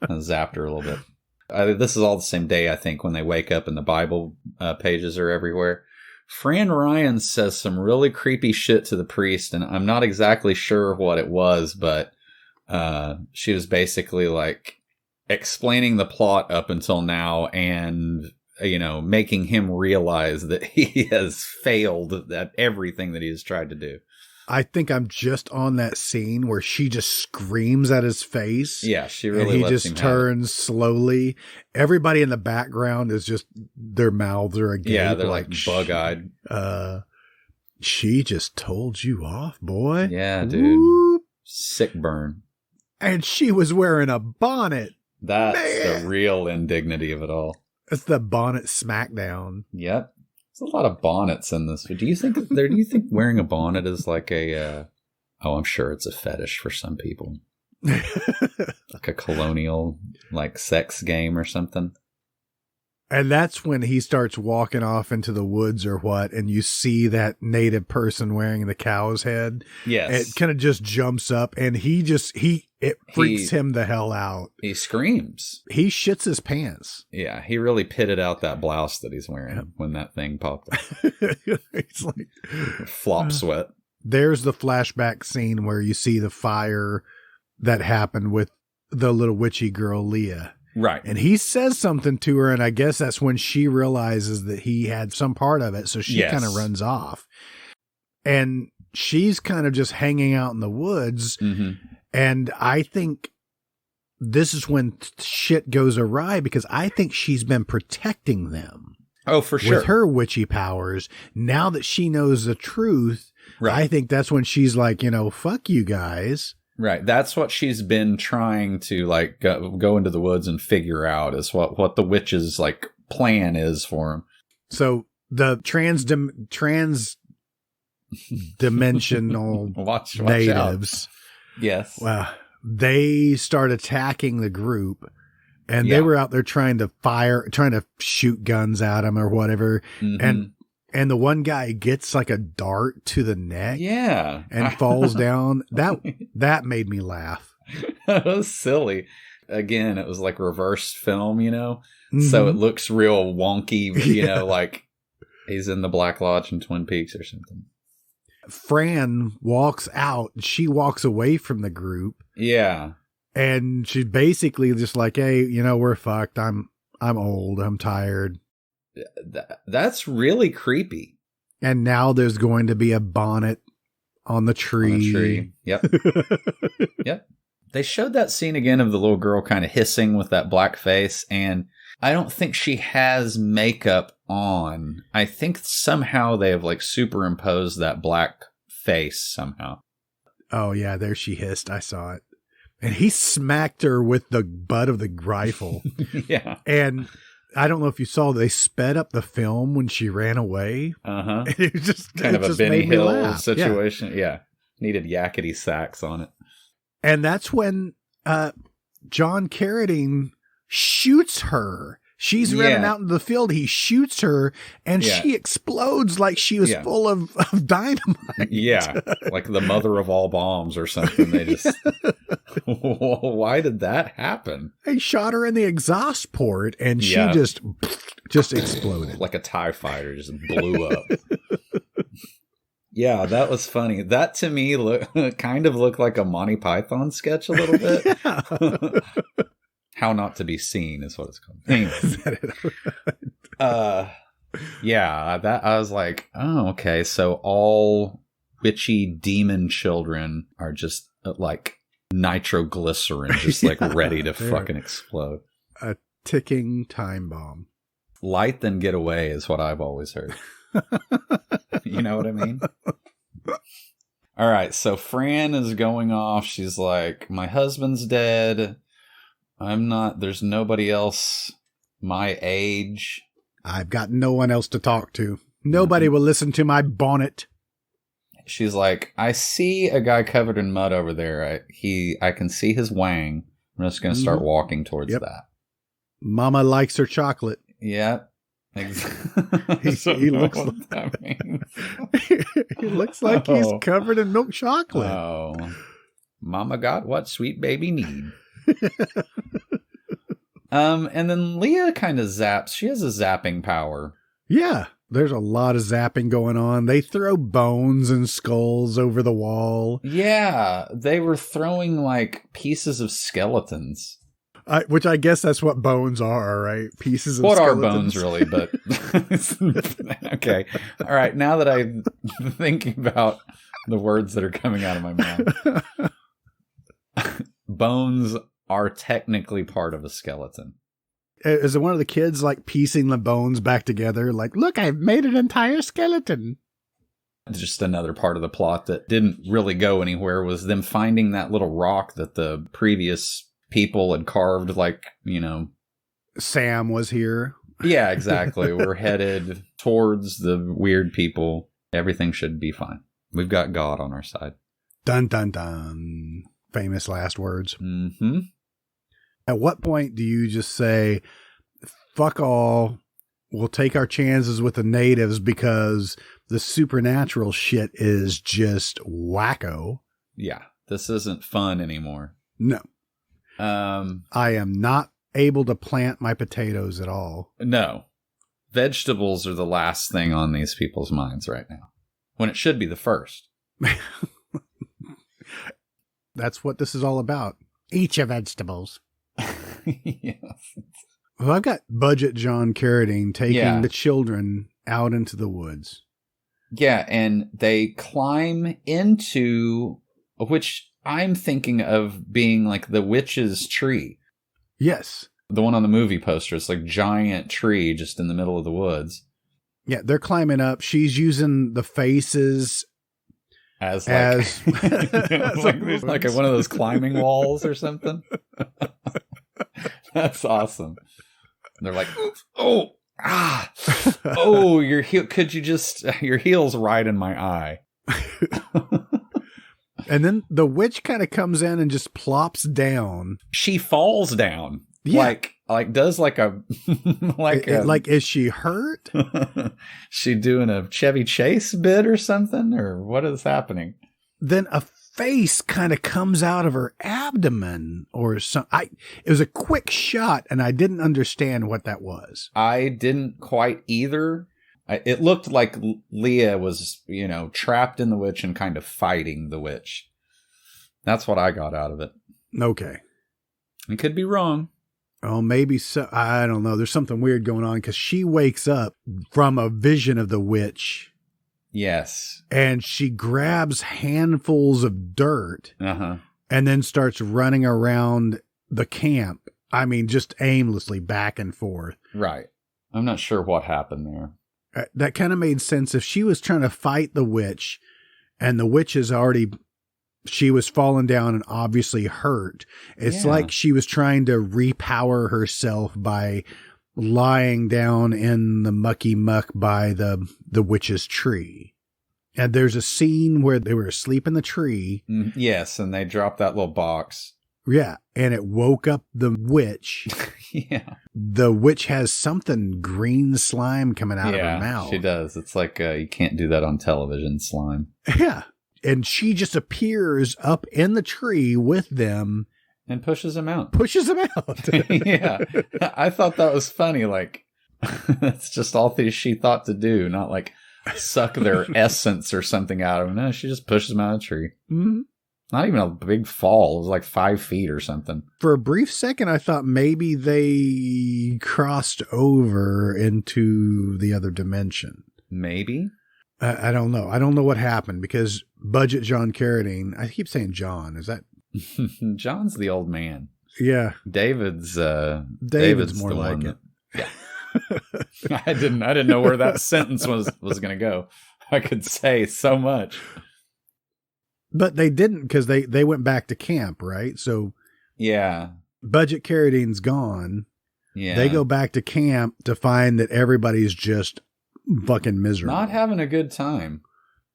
[SPEAKER 4] And zapped her a little bit. This is all the same day, I think, when they wake up and the Bible pages are everywhere. Fran Ryan says some really creepy shit to the priest, and I'm not exactly sure what it was, but she was basically like explaining the plot up until now and, making him realize that he has failed at everything that he has tried to do.
[SPEAKER 1] I think I'm just on that scene where she just screams at his face.
[SPEAKER 4] Yeah, she really
[SPEAKER 1] and he
[SPEAKER 4] lets
[SPEAKER 1] just
[SPEAKER 4] him
[SPEAKER 1] turns slowly. Everybody in the background is just, their mouths are agape.
[SPEAKER 4] Yeah, they're like bug-eyed.
[SPEAKER 1] She just told you off, boy.
[SPEAKER 4] Yeah, dude.
[SPEAKER 1] Whoop.
[SPEAKER 4] Sick burn.
[SPEAKER 1] And she was wearing a bonnet.
[SPEAKER 4] That's
[SPEAKER 1] Man.
[SPEAKER 4] the real indignity of it all.
[SPEAKER 1] It's the bonnet smackdown.
[SPEAKER 4] Yep. There's a lot of bonnets in this. Do you think wearing a bonnet is like I'm sure it's a fetish for some people. Like a colonial, like, sex game or something.
[SPEAKER 1] And that's when he starts walking off into the woods or what, and you see that native person wearing the cow's head.
[SPEAKER 4] Yes.
[SPEAKER 1] It kind of just jumps up, and it freaks him the hell out.
[SPEAKER 4] He screams.
[SPEAKER 1] He shits his pants.
[SPEAKER 4] Yeah, he really pitted out that blouse that he's wearing when that thing popped up.
[SPEAKER 1] It's like
[SPEAKER 4] flop sweat.
[SPEAKER 1] There's the flashback scene where you see the fire that happened with the little witchy girl, Leah.
[SPEAKER 4] Right.
[SPEAKER 1] And he says something to her, and I guess that's when she realizes that he had some part of it, so she kind of runs off. And she's kind of just hanging out in the woods, and I think this is when shit goes awry, because I think she's been protecting them.
[SPEAKER 4] Oh, for sure.
[SPEAKER 1] With her witchy powers. Now that she knows the truth,
[SPEAKER 4] right.
[SPEAKER 1] I think that's when she's like, fuck you guys.
[SPEAKER 4] Right. That's what she's been trying to, like, go into the woods and figure out, is what the witch's, like, plan is for him.
[SPEAKER 1] So the trans-dimensional
[SPEAKER 4] watch
[SPEAKER 1] natives,
[SPEAKER 4] out. Yes.
[SPEAKER 1] They start attacking the group, and they were out there trying to shoot guns at them or whatever. And the one guy gets like a dart to the neck.
[SPEAKER 4] Yeah.
[SPEAKER 1] And falls down. That made me laugh.
[SPEAKER 4] That was silly. Again, it was like reverse film, So it looks real wonky, like he's in the Black Lodge in Twin Peaks or something.
[SPEAKER 1] Fran walks out. She walks away from the group.
[SPEAKER 4] Yeah.
[SPEAKER 1] And she's basically just like, hey, we're fucked. I'm old. I'm tired.
[SPEAKER 4] That's really creepy.
[SPEAKER 1] And now there's going to be a bonnet on the tree.
[SPEAKER 4] Yep. Yep. They showed that scene again of the little girl kind of hissing with that black face, and I don't think she has makeup on. I think somehow they have like superimposed that black face somehow.
[SPEAKER 1] Oh yeah, there she hissed. I saw it. And he smacked her with the butt of the rifle.
[SPEAKER 4] Yeah.
[SPEAKER 1] And I don't know if you saw, they sped up the film when she ran away.
[SPEAKER 4] Uh-huh.
[SPEAKER 1] It was just
[SPEAKER 4] kind of a Benny Hill situation.
[SPEAKER 1] Yeah.
[SPEAKER 4] Yeah. Needed yakety sax on it.
[SPEAKER 1] And that's when John Carradine shoots her. She's running out into the field. He shoots her, and she explodes like she was full of dynamite.
[SPEAKER 4] Yeah, like the mother of all bombs or something. They just... Why did that happen?
[SPEAKER 1] They shot her in the exhaust port, and she just exploded.
[SPEAKER 4] Like a TIE fighter, just blew up. Yeah, that was funny. That to me kind of looked like a Monty Python sketch a little bit. How Not to Be Seen is what it's called. Yeah, that I was like, oh, okay. So all witchy demon children are just like nitroglycerin, just like ready to fucking explode.
[SPEAKER 1] A ticking time bomb.
[SPEAKER 4] Light then get away is what I've always heard. You know what I mean? All right, so Fran is going off. She's like, my husband's dead. There's nobody else my age.
[SPEAKER 1] I've got no one else to talk to. Nobody will listen to my bonnet.
[SPEAKER 4] She's like, I see a guy covered in mud over there. I can see his wang. I'm just going to start walking towards that.
[SPEAKER 1] Mama likes her chocolate.
[SPEAKER 4] Yeah.
[SPEAKER 1] He looks like
[SPEAKER 4] that means.
[SPEAKER 1] He looks like he's covered in milk chocolate.
[SPEAKER 4] Oh, Mama got what sweet baby need. And then Leah kind of zaps. She has a zapping power.
[SPEAKER 1] Yeah, there's a lot of zapping going on. They throw bones and skulls over the wall.
[SPEAKER 4] Yeah, they were throwing like pieces of skeletons.
[SPEAKER 1] Which I guess that's what bones are, right? Pieces of
[SPEAKER 4] what
[SPEAKER 1] skeletons.
[SPEAKER 4] Are bones really? But okay. All right. Now that I'm thinking about the words that are coming out of my mouth, bones are technically part of a skeleton.
[SPEAKER 1] Is it one of the kids like piecing the bones back together? Like, look, I've made an entire skeleton.
[SPEAKER 4] Just another part of the plot that didn't really go anywhere was them finding that little rock that the previous people had carved, like,
[SPEAKER 1] Sam was here.
[SPEAKER 4] Yeah, exactly. We're headed towards the weird people. Everything should be fine. We've got God on our side.
[SPEAKER 1] Dun, dun, dun. Famous last words.
[SPEAKER 4] Mm-hmm.
[SPEAKER 1] At what point do you just say, fuck all, we'll take our chances with the natives because the supernatural shit is just wacko?
[SPEAKER 4] Yeah, this isn't fun anymore.
[SPEAKER 1] No. I am not able to plant my potatoes at all.
[SPEAKER 4] No. Vegetables are the last thing on these people's minds right now, when it should be the first.
[SPEAKER 1] That's what this is all about. Eat your vegetables.
[SPEAKER 4] Yes.
[SPEAKER 1] Well, I've got Budget John Carradine taking the children out into the woods.
[SPEAKER 4] Yeah, and they climb into, which I'm thinking of being like the witch's tree.
[SPEAKER 1] Yes.
[SPEAKER 4] The one on the movie poster. It's like giant tree just in the middle of the woods.
[SPEAKER 1] Yeah, they're climbing up. She's using the faces
[SPEAKER 4] as like one of those climbing walls or something. That's awesome. They're like, your heel. Could you just, your heel's right in my eye.
[SPEAKER 1] And then the witch kind of comes in and just plops down.
[SPEAKER 4] She falls down.
[SPEAKER 1] Yeah.
[SPEAKER 4] Like does like a,
[SPEAKER 1] like, is she hurt?
[SPEAKER 4] She doing a Chevy Chase bit or something? Or what is happening?
[SPEAKER 1] Then a face kind of comes out of her abdomen or something. It was a quick shot and I didn't understand what that was.
[SPEAKER 4] I didn't quite either. It looked like Leah was, trapped in the witch and kind of fighting the witch. That's what I got out of it.
[SPEAKER 1] Okay.
[SPEAKER 4] I could be wrong.
[SPEAKER 1] Oh, maybe so. I don't know. There's something weird going on because she wakes up from a vision of the witch.
[SPEAKER 4] Yes.
[SPEAKER 1] And she grabs handfuls of dirt and then starts running around the camp. I mean, just aimlessly back and forth.
[SPEAKER 4] Right. I'm not sure what happened there.
[SPEAKER 1] That kind of made sense. If she was trying to fight the witch and the witch is already, she was falling down and obviously hurt. It's like she was trying to repower herself by lying down in the mucky muck by the witch's tree. And there's a scene where they were asleep in the tree.
[SPEAKER 4] Yes. And they dropped that little box.
[SPEAKER 1] Yeah. And it woke up the witch.
[SPEAKER 4] Yeah.
[SPEAKER 1] The witch has something green slime coming out of her mouth.
[SPEAKER 4] She does. It's like you can't do that on television, slime.
[SPEAKER 1] Yeah. And she just appears up in the tree with them.
[SPEAKER 4] And pushes them out. Yeah. I thought that was funny. Like, that's just all she thought to do. Not like suck their essence or something out of them. No, she just pushes them out of the tree.
[SPEAKER 1] Mm-hmm.
[SPEAKER 4] Not even a big fall. It was like 5 feet or something.
[SPEAKER 1] For a brief second, I thought maybe they crossed over into the other dimension.
[SPEAKER 4] Maybe.
[SPEAKER 1] I don't know. I don't know what happened because Budget John Carradine, I keep saying John. Is that?
[SPEAKER 4] John's the old man.
[SPEAKER 1] Yeah.
[SPEAKER 4] David's
[SPEAKER 1] more like it.
[SPEAKER 4] Yeah. I didn't know where that sentence was going to go. I could say so much.
[SPEAKER 1] But they didn't because they went back to camp, right? So
[SPEAKER 4] yeah,
[SPEAKER 1] Budget Carradine's gone.
[SPEAKER 4] Yeah,
[SPEAKER 1] they go back to camp to find that everybody's just fucking miserable,
[SPEAKER 4] not having a good time.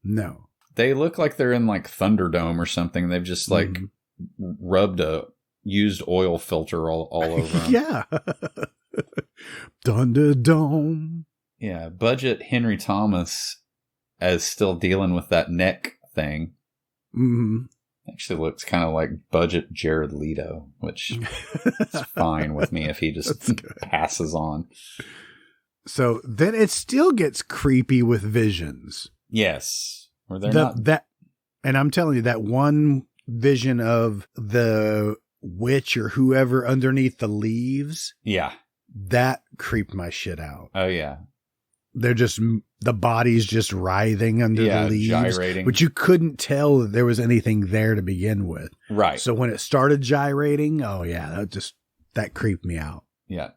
[SPEAKER 1] No,
[SPEAKER 4] they look like they're in like Thunderdome or something. They've just like rubbed a used oil filter all over them.
[SPEAKER 1] Yeah. Dun-dun-dum.
[SPEAKER 4] Yeah, budget Henry Thomas as still dealing with that neck thing.
[SPEAKER 1] Mm-hmm.
[SPEAKER 4] Actually looks kind of like budget Jared Leto, which is fine with me if he just passes on.
[SPEAKER 1] So then it still gets creepy with visions.
[SPEAKER 4] Yes. Or they're not...
[SPEAKER 1] And I'm telling you, that one vision of the witch or whoever underneath the leaves.
[SPEAKER 4] Yeah.
[SPEAKER 1] That creeped my shit out.
[SPEAKER 4] Oh, yeah.
[SPEAKER 1] They're just, the body's just writhing under the leaves.
[SPEAKER 4] Gyrating.
[SPEAKER 1] But you couldn't tell that there was anything there to begin with.
[SPEAKER 4] Right.
[SPEAKER 1] So when it started gyrating, oh yeah, that creeped me out.
[SPEAKER 4] Yeah.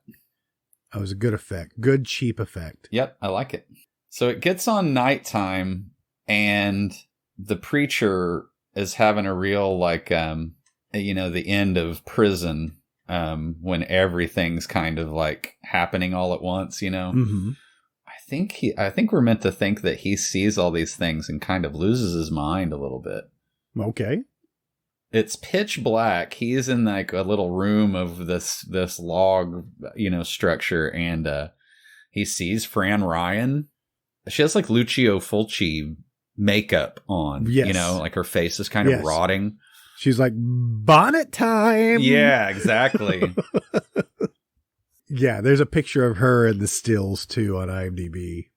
[SPEAKER 1] That was a good effect. Good, cheap effect.
[SPEAKER 4] Yep, I like it. So it gets on nighttime, and the preacher is having a real, the end of prison, when everything's kind of like happening all at once,
[SPEAKER 1] Mm-hmm.
[SPEAKER 4] I think we're meant to think that he sees all these things and kind of loses his mind a little bit.
[SPEAKER 1] Okay.
[SPEAKER 4] It's pitch black. He's in like a little room of this log, structure, and he sees Fran Ryan. She has like Lucio Fulci makeup on.
[SPEAKER 1] Yes.
[SPEAKER 4] Like her face is kind of rotting.
[SPEAKER 1] She's like, bonnet time.
[SPEAKER 4] Yeah, exactly.
[SPEAKER 1] Yeah, there's a picture of her in the stills too on IMDb.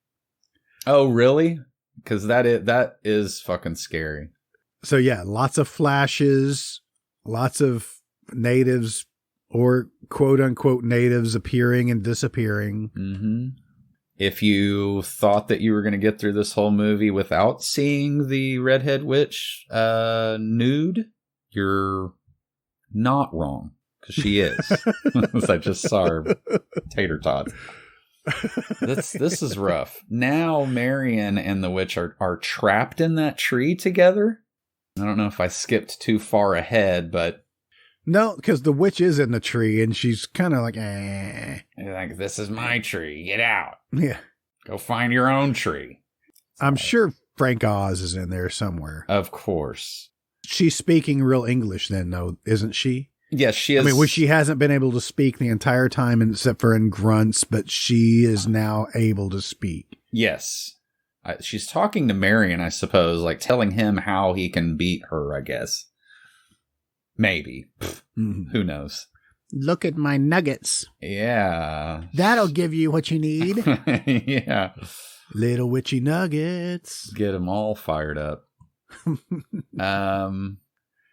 [SPEAKER 4] Oh, really? Because that is fucking scary.
[SPEAKER 1] So yeah, lots of flashes, lots of natives or quote unquote natives appearing and disappearing.
[SPEAKER 4] Mm-hmm. If you thought that you were going to get through this whole movie without seeing the redhead witch nude, you're not wrong. Because she is. I just saw her tater tots. This is rough. Now Marion and the witch are trapped in that tree together. I don't know if I skipped too far ahead, but...
[SPEAKER 1] No, because the witch is in the tree, and she's kind of like, eh.
[SPEAKER 4] Like, this is my tree. Get out.
[SPEAKER 1] Yeah.
[SPEAKER 4] Go find your own tree.
[SPEAKER 1] I'm sure Frank Oz is in there somewhere.
[SPEAKER 4] Of course.
[SPEAKER 1] She's speaking real English then, though, isn't she?
[SPEAKER 4] Yes, she is.
[SPEAKER 1] I mean, she hasn't been able to speak the entire time except for in grunts, but she is now able to speak.
[SPEAKER 4] Yes. She's talking to Marion, I suppose, like telling him how he can beat her, I guess. Maybe.
[SPEAKER 1] Mm-hmm.
[SPEAKER 4] Who knows?
[SPEAKER 1] Look at my nuggets.
[SPEAKER 4] Yeah.
[SPEAKER 1] That'll give you what you need.
[SPEAKER 4] Yeah.
[SPEAKER 1] Little witchy nuggets.
[SPEAKER 4] Get them all fired up.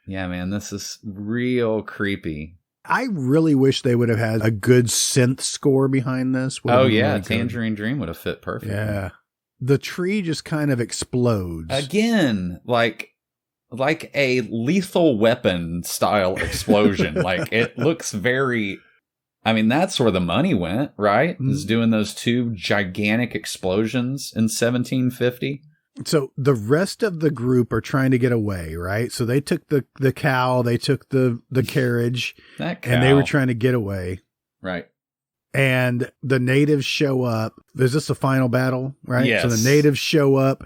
[SPEAKER 4] Yeah, man, this is real creepy.
[SPEAKER 1] I really wish they would have had a good synth score behind this.
[SPEAKER 4] Oh, yeah, really Tangerine Dream would have fit perfectly.
[SPEAKER 1] Yeah. The tree just kind of explodes.
[SPEAKER 4] Again, like a Lethal Weapon style explosion. Like, it looks very... I mean, that's where the money went, right? Mm-hmm. Is doing those two gigantic explosions in 1750.
[SPEAKER 1] So the rest of the group are trying to get away, right? So they took the cow, they took the carriage,
[SPEAKER 4] that cow.
[SPEAKER 1] And they were trying to get away.
[SPEAKER 4] Right.
[SPEAKER 1] And the natives show up. Is this the final battle, right?
[SPEAKER 4] Yes.
[SPEAKER 1] So the natives show up.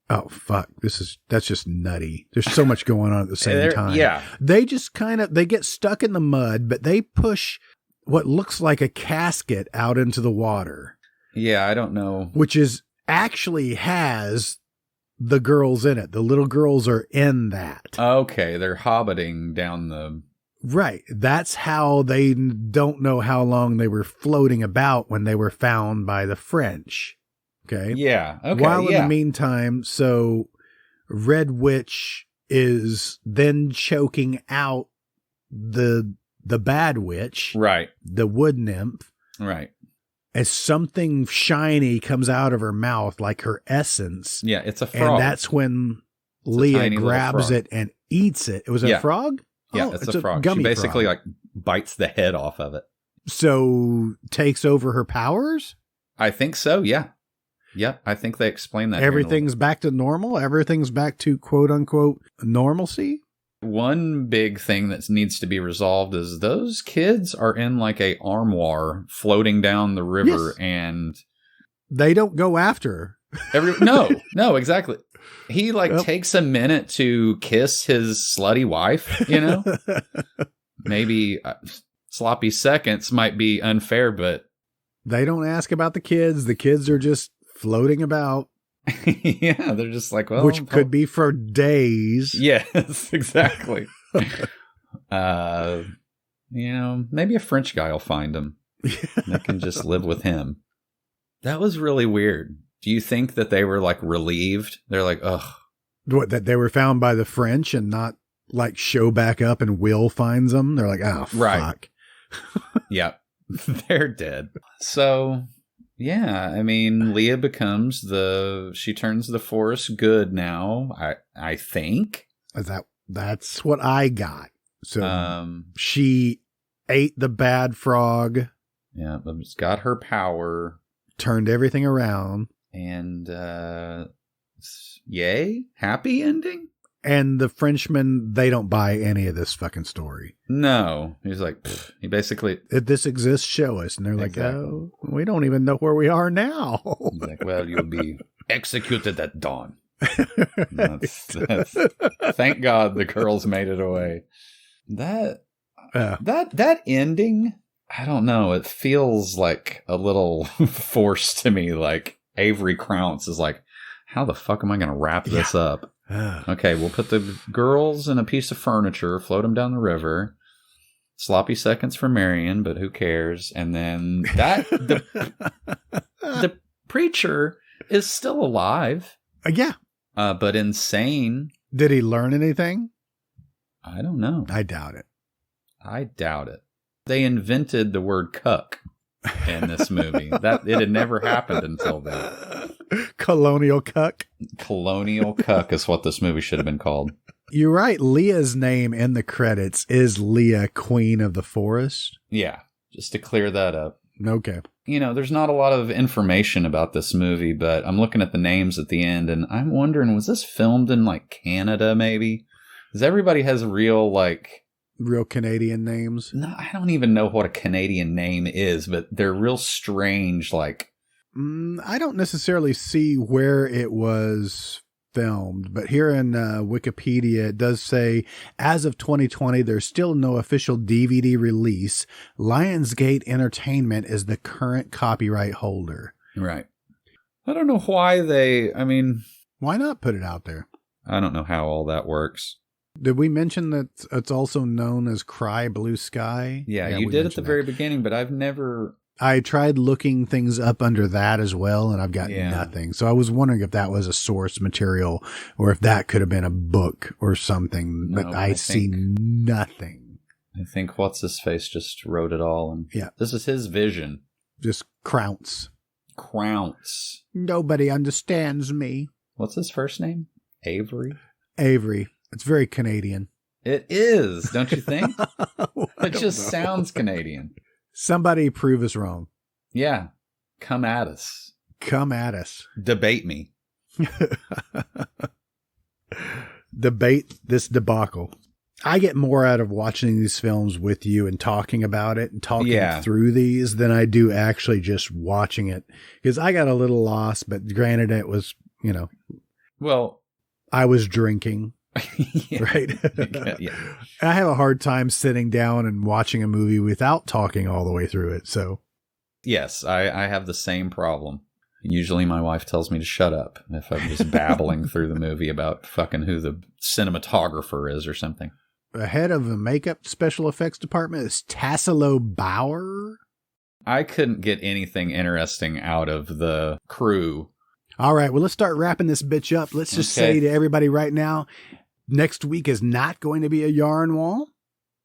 [SPEAKER 1] Oh, fuck. That's just nutty. There's so much going on at the same time.
[SPEAKER 4] Yeah.
[SPEAKER 1] They just they get stuck in the mud, but they push what looks like a casket out into the water.
[SPEAKER 4] Yeah, I don't know.
[SPEAKER 1] Which actually has the girls in it. The little girls are in that.
[SPEAKER 4] Okay, they're hobbiting down the...
[SPEAKER 1] Right. That's how they don't know how long they were floating about when they were found by the French. Okay?
[SPEAKER 4] Yeah. Okay.
[SPEAKER 1] While in the meantime, so Red Witch is then choking out the bad witch.
[SPEAKER 4] Right.
[SPEAKER 1] The wood nymph.
[SPEAKER 4] Right.
[SPEAKER 1] As something shiny comes out of her mouth, like her essence.
[SPEAKER 4] Yeah, it's a frog.
[SPEAKER 1] And that's when Leah grabs it and eats it. It was a frog?
[SPEAKER 4] Yeah, it's a frog. She basically like bites the head off of it.
[SPEAKER 1] So takes over her powers?
[SPEAKER 4] I think so, yeah. Yeah, I think they explain that.
[SPEAKER 1] Everything's back to normal? Everything's back to quote unquote normalcy?
[SPEAKER 4] One big thing that needs to be resolved is those kids are in like a armoire floating down the river. Yes. And
[SPEAKER 1] they don't go after her.
[SPEAKER 4] No, exactly. He takes a minute to kiss his slutty wife, Maybe sloppy seconds might be unfair, but
[SPEAKER 1] They don't ask about the kids. The kids are just floating about.
[SPEAKER 4] Yeah, they're just like, well,
[SPEAKER 1] which could be for days.
[SPEAKER 4] Yes, exactly. Maybe a French guy will find him. They can just live with him. That was really weird. Do you think that they were like relieved? They're like, ugh.
[SPEAKER 1] What, that they were found by the French and not like show back up and Will finds them? They're like, oh, fuck.
[SPEAKER 4] Yep. They're dead. So, yeah, I mean, Leah she turns the forest good now, I think.
[SPEAKER 1] That's what I got. So she ate the bad frog.
[SPEAKER 4] Yeah, it's got her power.
[SPEAKER 1] Turned everything around.
[SPEAKER 4] And, yay, happy ending?
[SPEAKER 1] And the Frenchmen, they don't buy any of this fucking story.
[SPEAKER 4] No. He's like, he basically...
[SPEAKER 1] If this exists, show us. And they're like, oh, we don't even know where we are now.
[SPEAKER 4] He's like, well, you'll be executed at dawn. Thank God the girls made it away. That ending, I don't know. It feels like a little forced to me. Like Avery Crounce is like, how the fuck am I going to wrap this up? Okay, we'll put the girls in a piece of furniture, float them down the river. Sloppy seconds for Marion, but who cares? And then the preacher is still alive.
[SPEAKER 1] Yeah.
[SPEAKER 4] But insane.
[SPEAKER 1] Did he learn anything?
[SPEAKER 4] I don't know.
[SPEAKER 1] I doubt it.
[SPEAKER 4] They invented the word cuck in this movie. That it had never happened until then.
[SPEAKER 1] Colonial cuck.
[SPEAKER 4] Colonial cuck is what this movie should have been called.
[SPEAKER 1] You're right. Leah's name in the credits is Leah, Queen of the Forest.
[SPEAKER 4] Yeah, just to clear that up.
[SPEAKER 1] Okay.
[SPEAKER 4] There's not a lot of information about this movie, but I'm looking at the names at the end, and I'm wondering, was this filmed in, like, Canada, maybe? Because everybody has real
[SPEAKER 1] Canadian names?
[SPEAKER 4] No, I don't even know what a Canadian name is, but they're real strange, like...
[SPEAKER 1] I don't necessarily see where it was filmed, but here in Wikipedia, it does say, as of 2020, there's still no official DVD release. Lionsgate Entertainment is the current copyright holder.
[SPEAKER 4] Right. I don't know why
[SPEAKER 1] why not put it out there?
[SPEAKER 4] I don't know how all that works.
[SPEAKER 1] Did we mention that it's also known as Cry Blue Sky?
[SPEAKER 4] Yeah, you did at the very beginning, but I've never...
[SPEAKER 1] I tried looking things up under that as well, and I've got nothing. So I was wondering if that was a source material or if that could have been a book or something, but I see nothing.
[SPEAKER 4] I think What's-His-Face just wrote it all. And this is his vision.
[SPEAKER 1] Just Crounce.
[SPEAKER 4] Crounce.
[SPEAKER 1] Nobody understands me.
[SPEAKER 4] What's his first name? Avery?
[SPEAKER 1] Avery. It's very Canadian.
[SPEAKER 4] It is, don't you think? It just sounds Canadian.
[SPEAKER 1] Somebody prove us wrong.
[SPEAKER 4] Yeah. Come at us.
[SPEAKER 1] Come at us.
[SPEAKER 4] Debate me.
[SPEAKER 1] Debate this debacle. I get more out of watching these films with you and talking about it and talking through these than I do actually just watching it. Because I got a little lost, but granted it was,
[SPEAKER 4] well,
[SPEAKER 1] I was drinking. Right.
[SPEAKER 4] Yeah.
[SPEAKER 1] I have a hard time sitting down and watching a movie without talking all the way through it. So
[SPEAKER 4] yes, I have the same problem. Usually my wife tells me to shut up if I'm just babbling through the movie about fucking who the cinematographer is or something.
[SPEAKER 1] The head of the makeup special effects department is Tassilo Bauer.
[SPEAKER 4] I couldn't get anything interesting out of the crew.
[SPEAKER 1] All right, well, let's start wrapping this bitch up. Let's just say to everybody right now, next week is not going to be a yarn wall.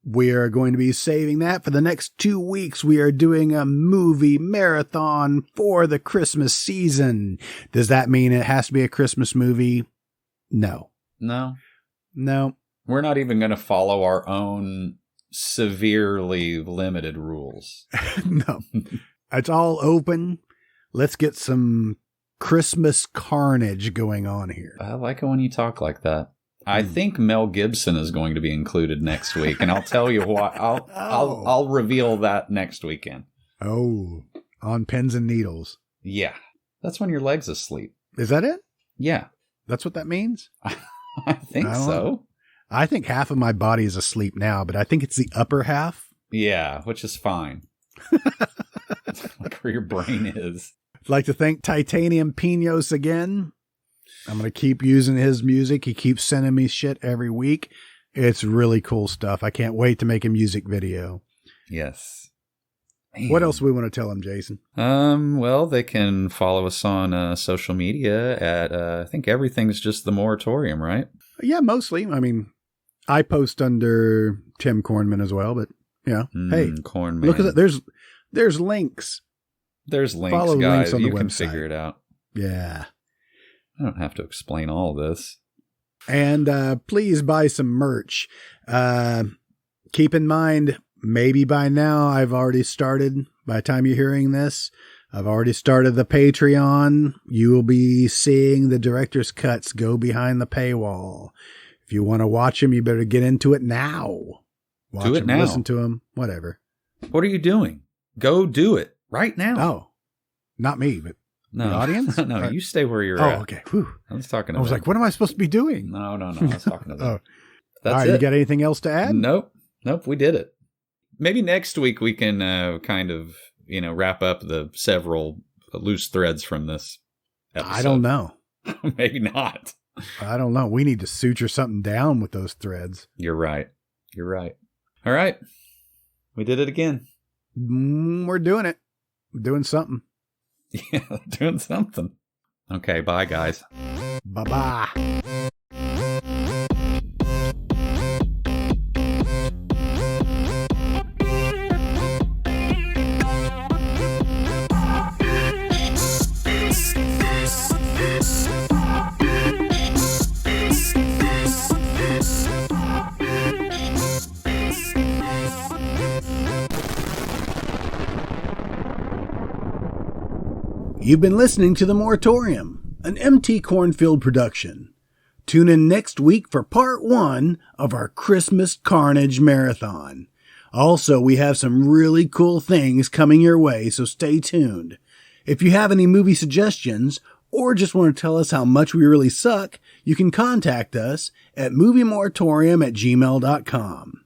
[SPEAKER 1] We are going to be saving that for the next 2 weeks. We are doing a movie marathon for the Christmas season. Does that mean it has to be a Christmas movie? No.
[SPEAKER 4] No.
[SPEAKER 1] We're
[SPEAKER 4] not even going to follow our own severely limited rules.
[SPEAKER 1] No. It's all open. Let's get some Christmas carnage going on here.
[SPEAKER 4] I like it when you talk like that. I think Mel Gibson is going to be included next week, and I'll tell you why. I'll reveal that next weekend.
[SPEAKER 1] Oh, on pins and needles.
[SPEAKER 4] Yeah, that's when your leg's asleep.
[SPEAKER 1] Is that it?
[SPEAKER 4] Yeah,
[SPEAKER 1] that's what that means.
[SPEAKER 4] I think so.
[SPEAKER 1] I think half of my body is asleep now, but I think it's the upper half.
[SPEAKER 4] Yeah, which is fine. Like where your brain is.
[SPEAKER 1] I'd like to thank Titanium Pinos again. I'm going to keep using his music. He keeps sending me shit every week. It's really cool stuff. I can't wait to make a music video.
[SPEAKER 4] Yes.
[SPEAKER 1] What else do we want to tell him, Jason?
[SPEAKER 4] Well, they can follow us on social media at, I think everything's just the Moratorium, right?
[SPEAKER 1] Yeah, mostly. I mean, I post under Tim Kornman as well, but yeah. Hey,
[SPEAKER 4] Kornman.
[SPEAKER 1] Look at that. There's links.
[SPEAKER 4] There's links,
[SPEAKER 1] Follow
[SPEAKER 4] guys.
[SPEAKER 1] links on
[SPEAKER 4] You
[SPEAKER 1] the
[SPEAKER 4] can
[SPEAKER 1] website.
[SPEAKER 4] figure it out.
[SPEAKER 1] Yeah.
[SPEAKER 4] I don't have to explain all of this.
[SPEAKER 1] And please buy some merch. Keep in mind, maybe by now I've already started, by the time you're hearing this, I've already started the Patreon. You will be seeing the director's cuts go behind the paywall. If you want to watch them, you better get into it now. Watch
[SPEAKER 4] Do it
[SPEAKER 1] them,
[SPEAKER 4] now.
[SPEAKER 1] Listen to them, whatever.
[SPEAKER 4] What are you doing? Go do it right now.
[SPEAKER 1] Oh, not me, but
[SPEAKER 4] No.
[SPEAKER 1] the audience?
[SPEAKER 4] No, you stay where you're
[SPEAKER 1] Oh,
[SPEAKER 4] at.
[SPEAKER 1] okay. Whew.
[SPEAKER 4] I was talking to
[SPEAKER 1] I was
[SPEAKER 4] them.
[SPEAKER 1] like, what am I supposed to be doing?
[SPEAKER 4] No. I was talking to them.
[SPEAKER 1] Oh,
[SPEAKER 4] That's
[SPEAKER 1] all right.
[SPEAKER 4] it.
[SPEAKER 1] You got anything else to add?
[SPEAKER 4] Nope. We did it. Maybe next week we can kind of, wrap up the several loose threads from this episode.
[SPEAKER 1] I don't know.
[SPEAKER 4] Maybe not.
[SPEAKER 1] I don't know. We need to suture something down with those threads.
[SPEAKER 4] You're right. All right. We did it again.
[SPEAKER 1] We're doing it. We're doing something.
[SPEAKER 4] Yeah, doing something. Okay, bye, guys.
[SPEAKER 1] Bye-bye. You've been listening to The Moratorium, an MT Cornfield production. Tune in next week for part 1 of our Christmas Carnage Marathon. Also, we have some really cool things coming your way, so stay tuned. If you have any movie suggestions, or just want to tell us how much we really suck, you can contact us at moviemoratorium@gmail.com.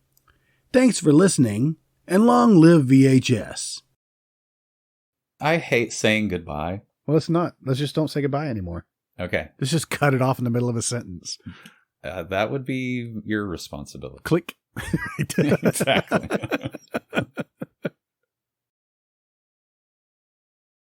[SPEAKER 1] Thanks for listening, and long live VHS.
[SPEAKER 4] I hate saying goodbye.
[SPEAKER 1] Well, let's not. Let's just don't say goodbye anymore.
[SPEAKER 4] Okay.
[SPEAKER 1] Let's just cut it off in the middle of a sentence.
[SPEAKER 4] That would be your responsibility.
[SPEAKER 1] Click.
[SPEAKER 4] Exactly.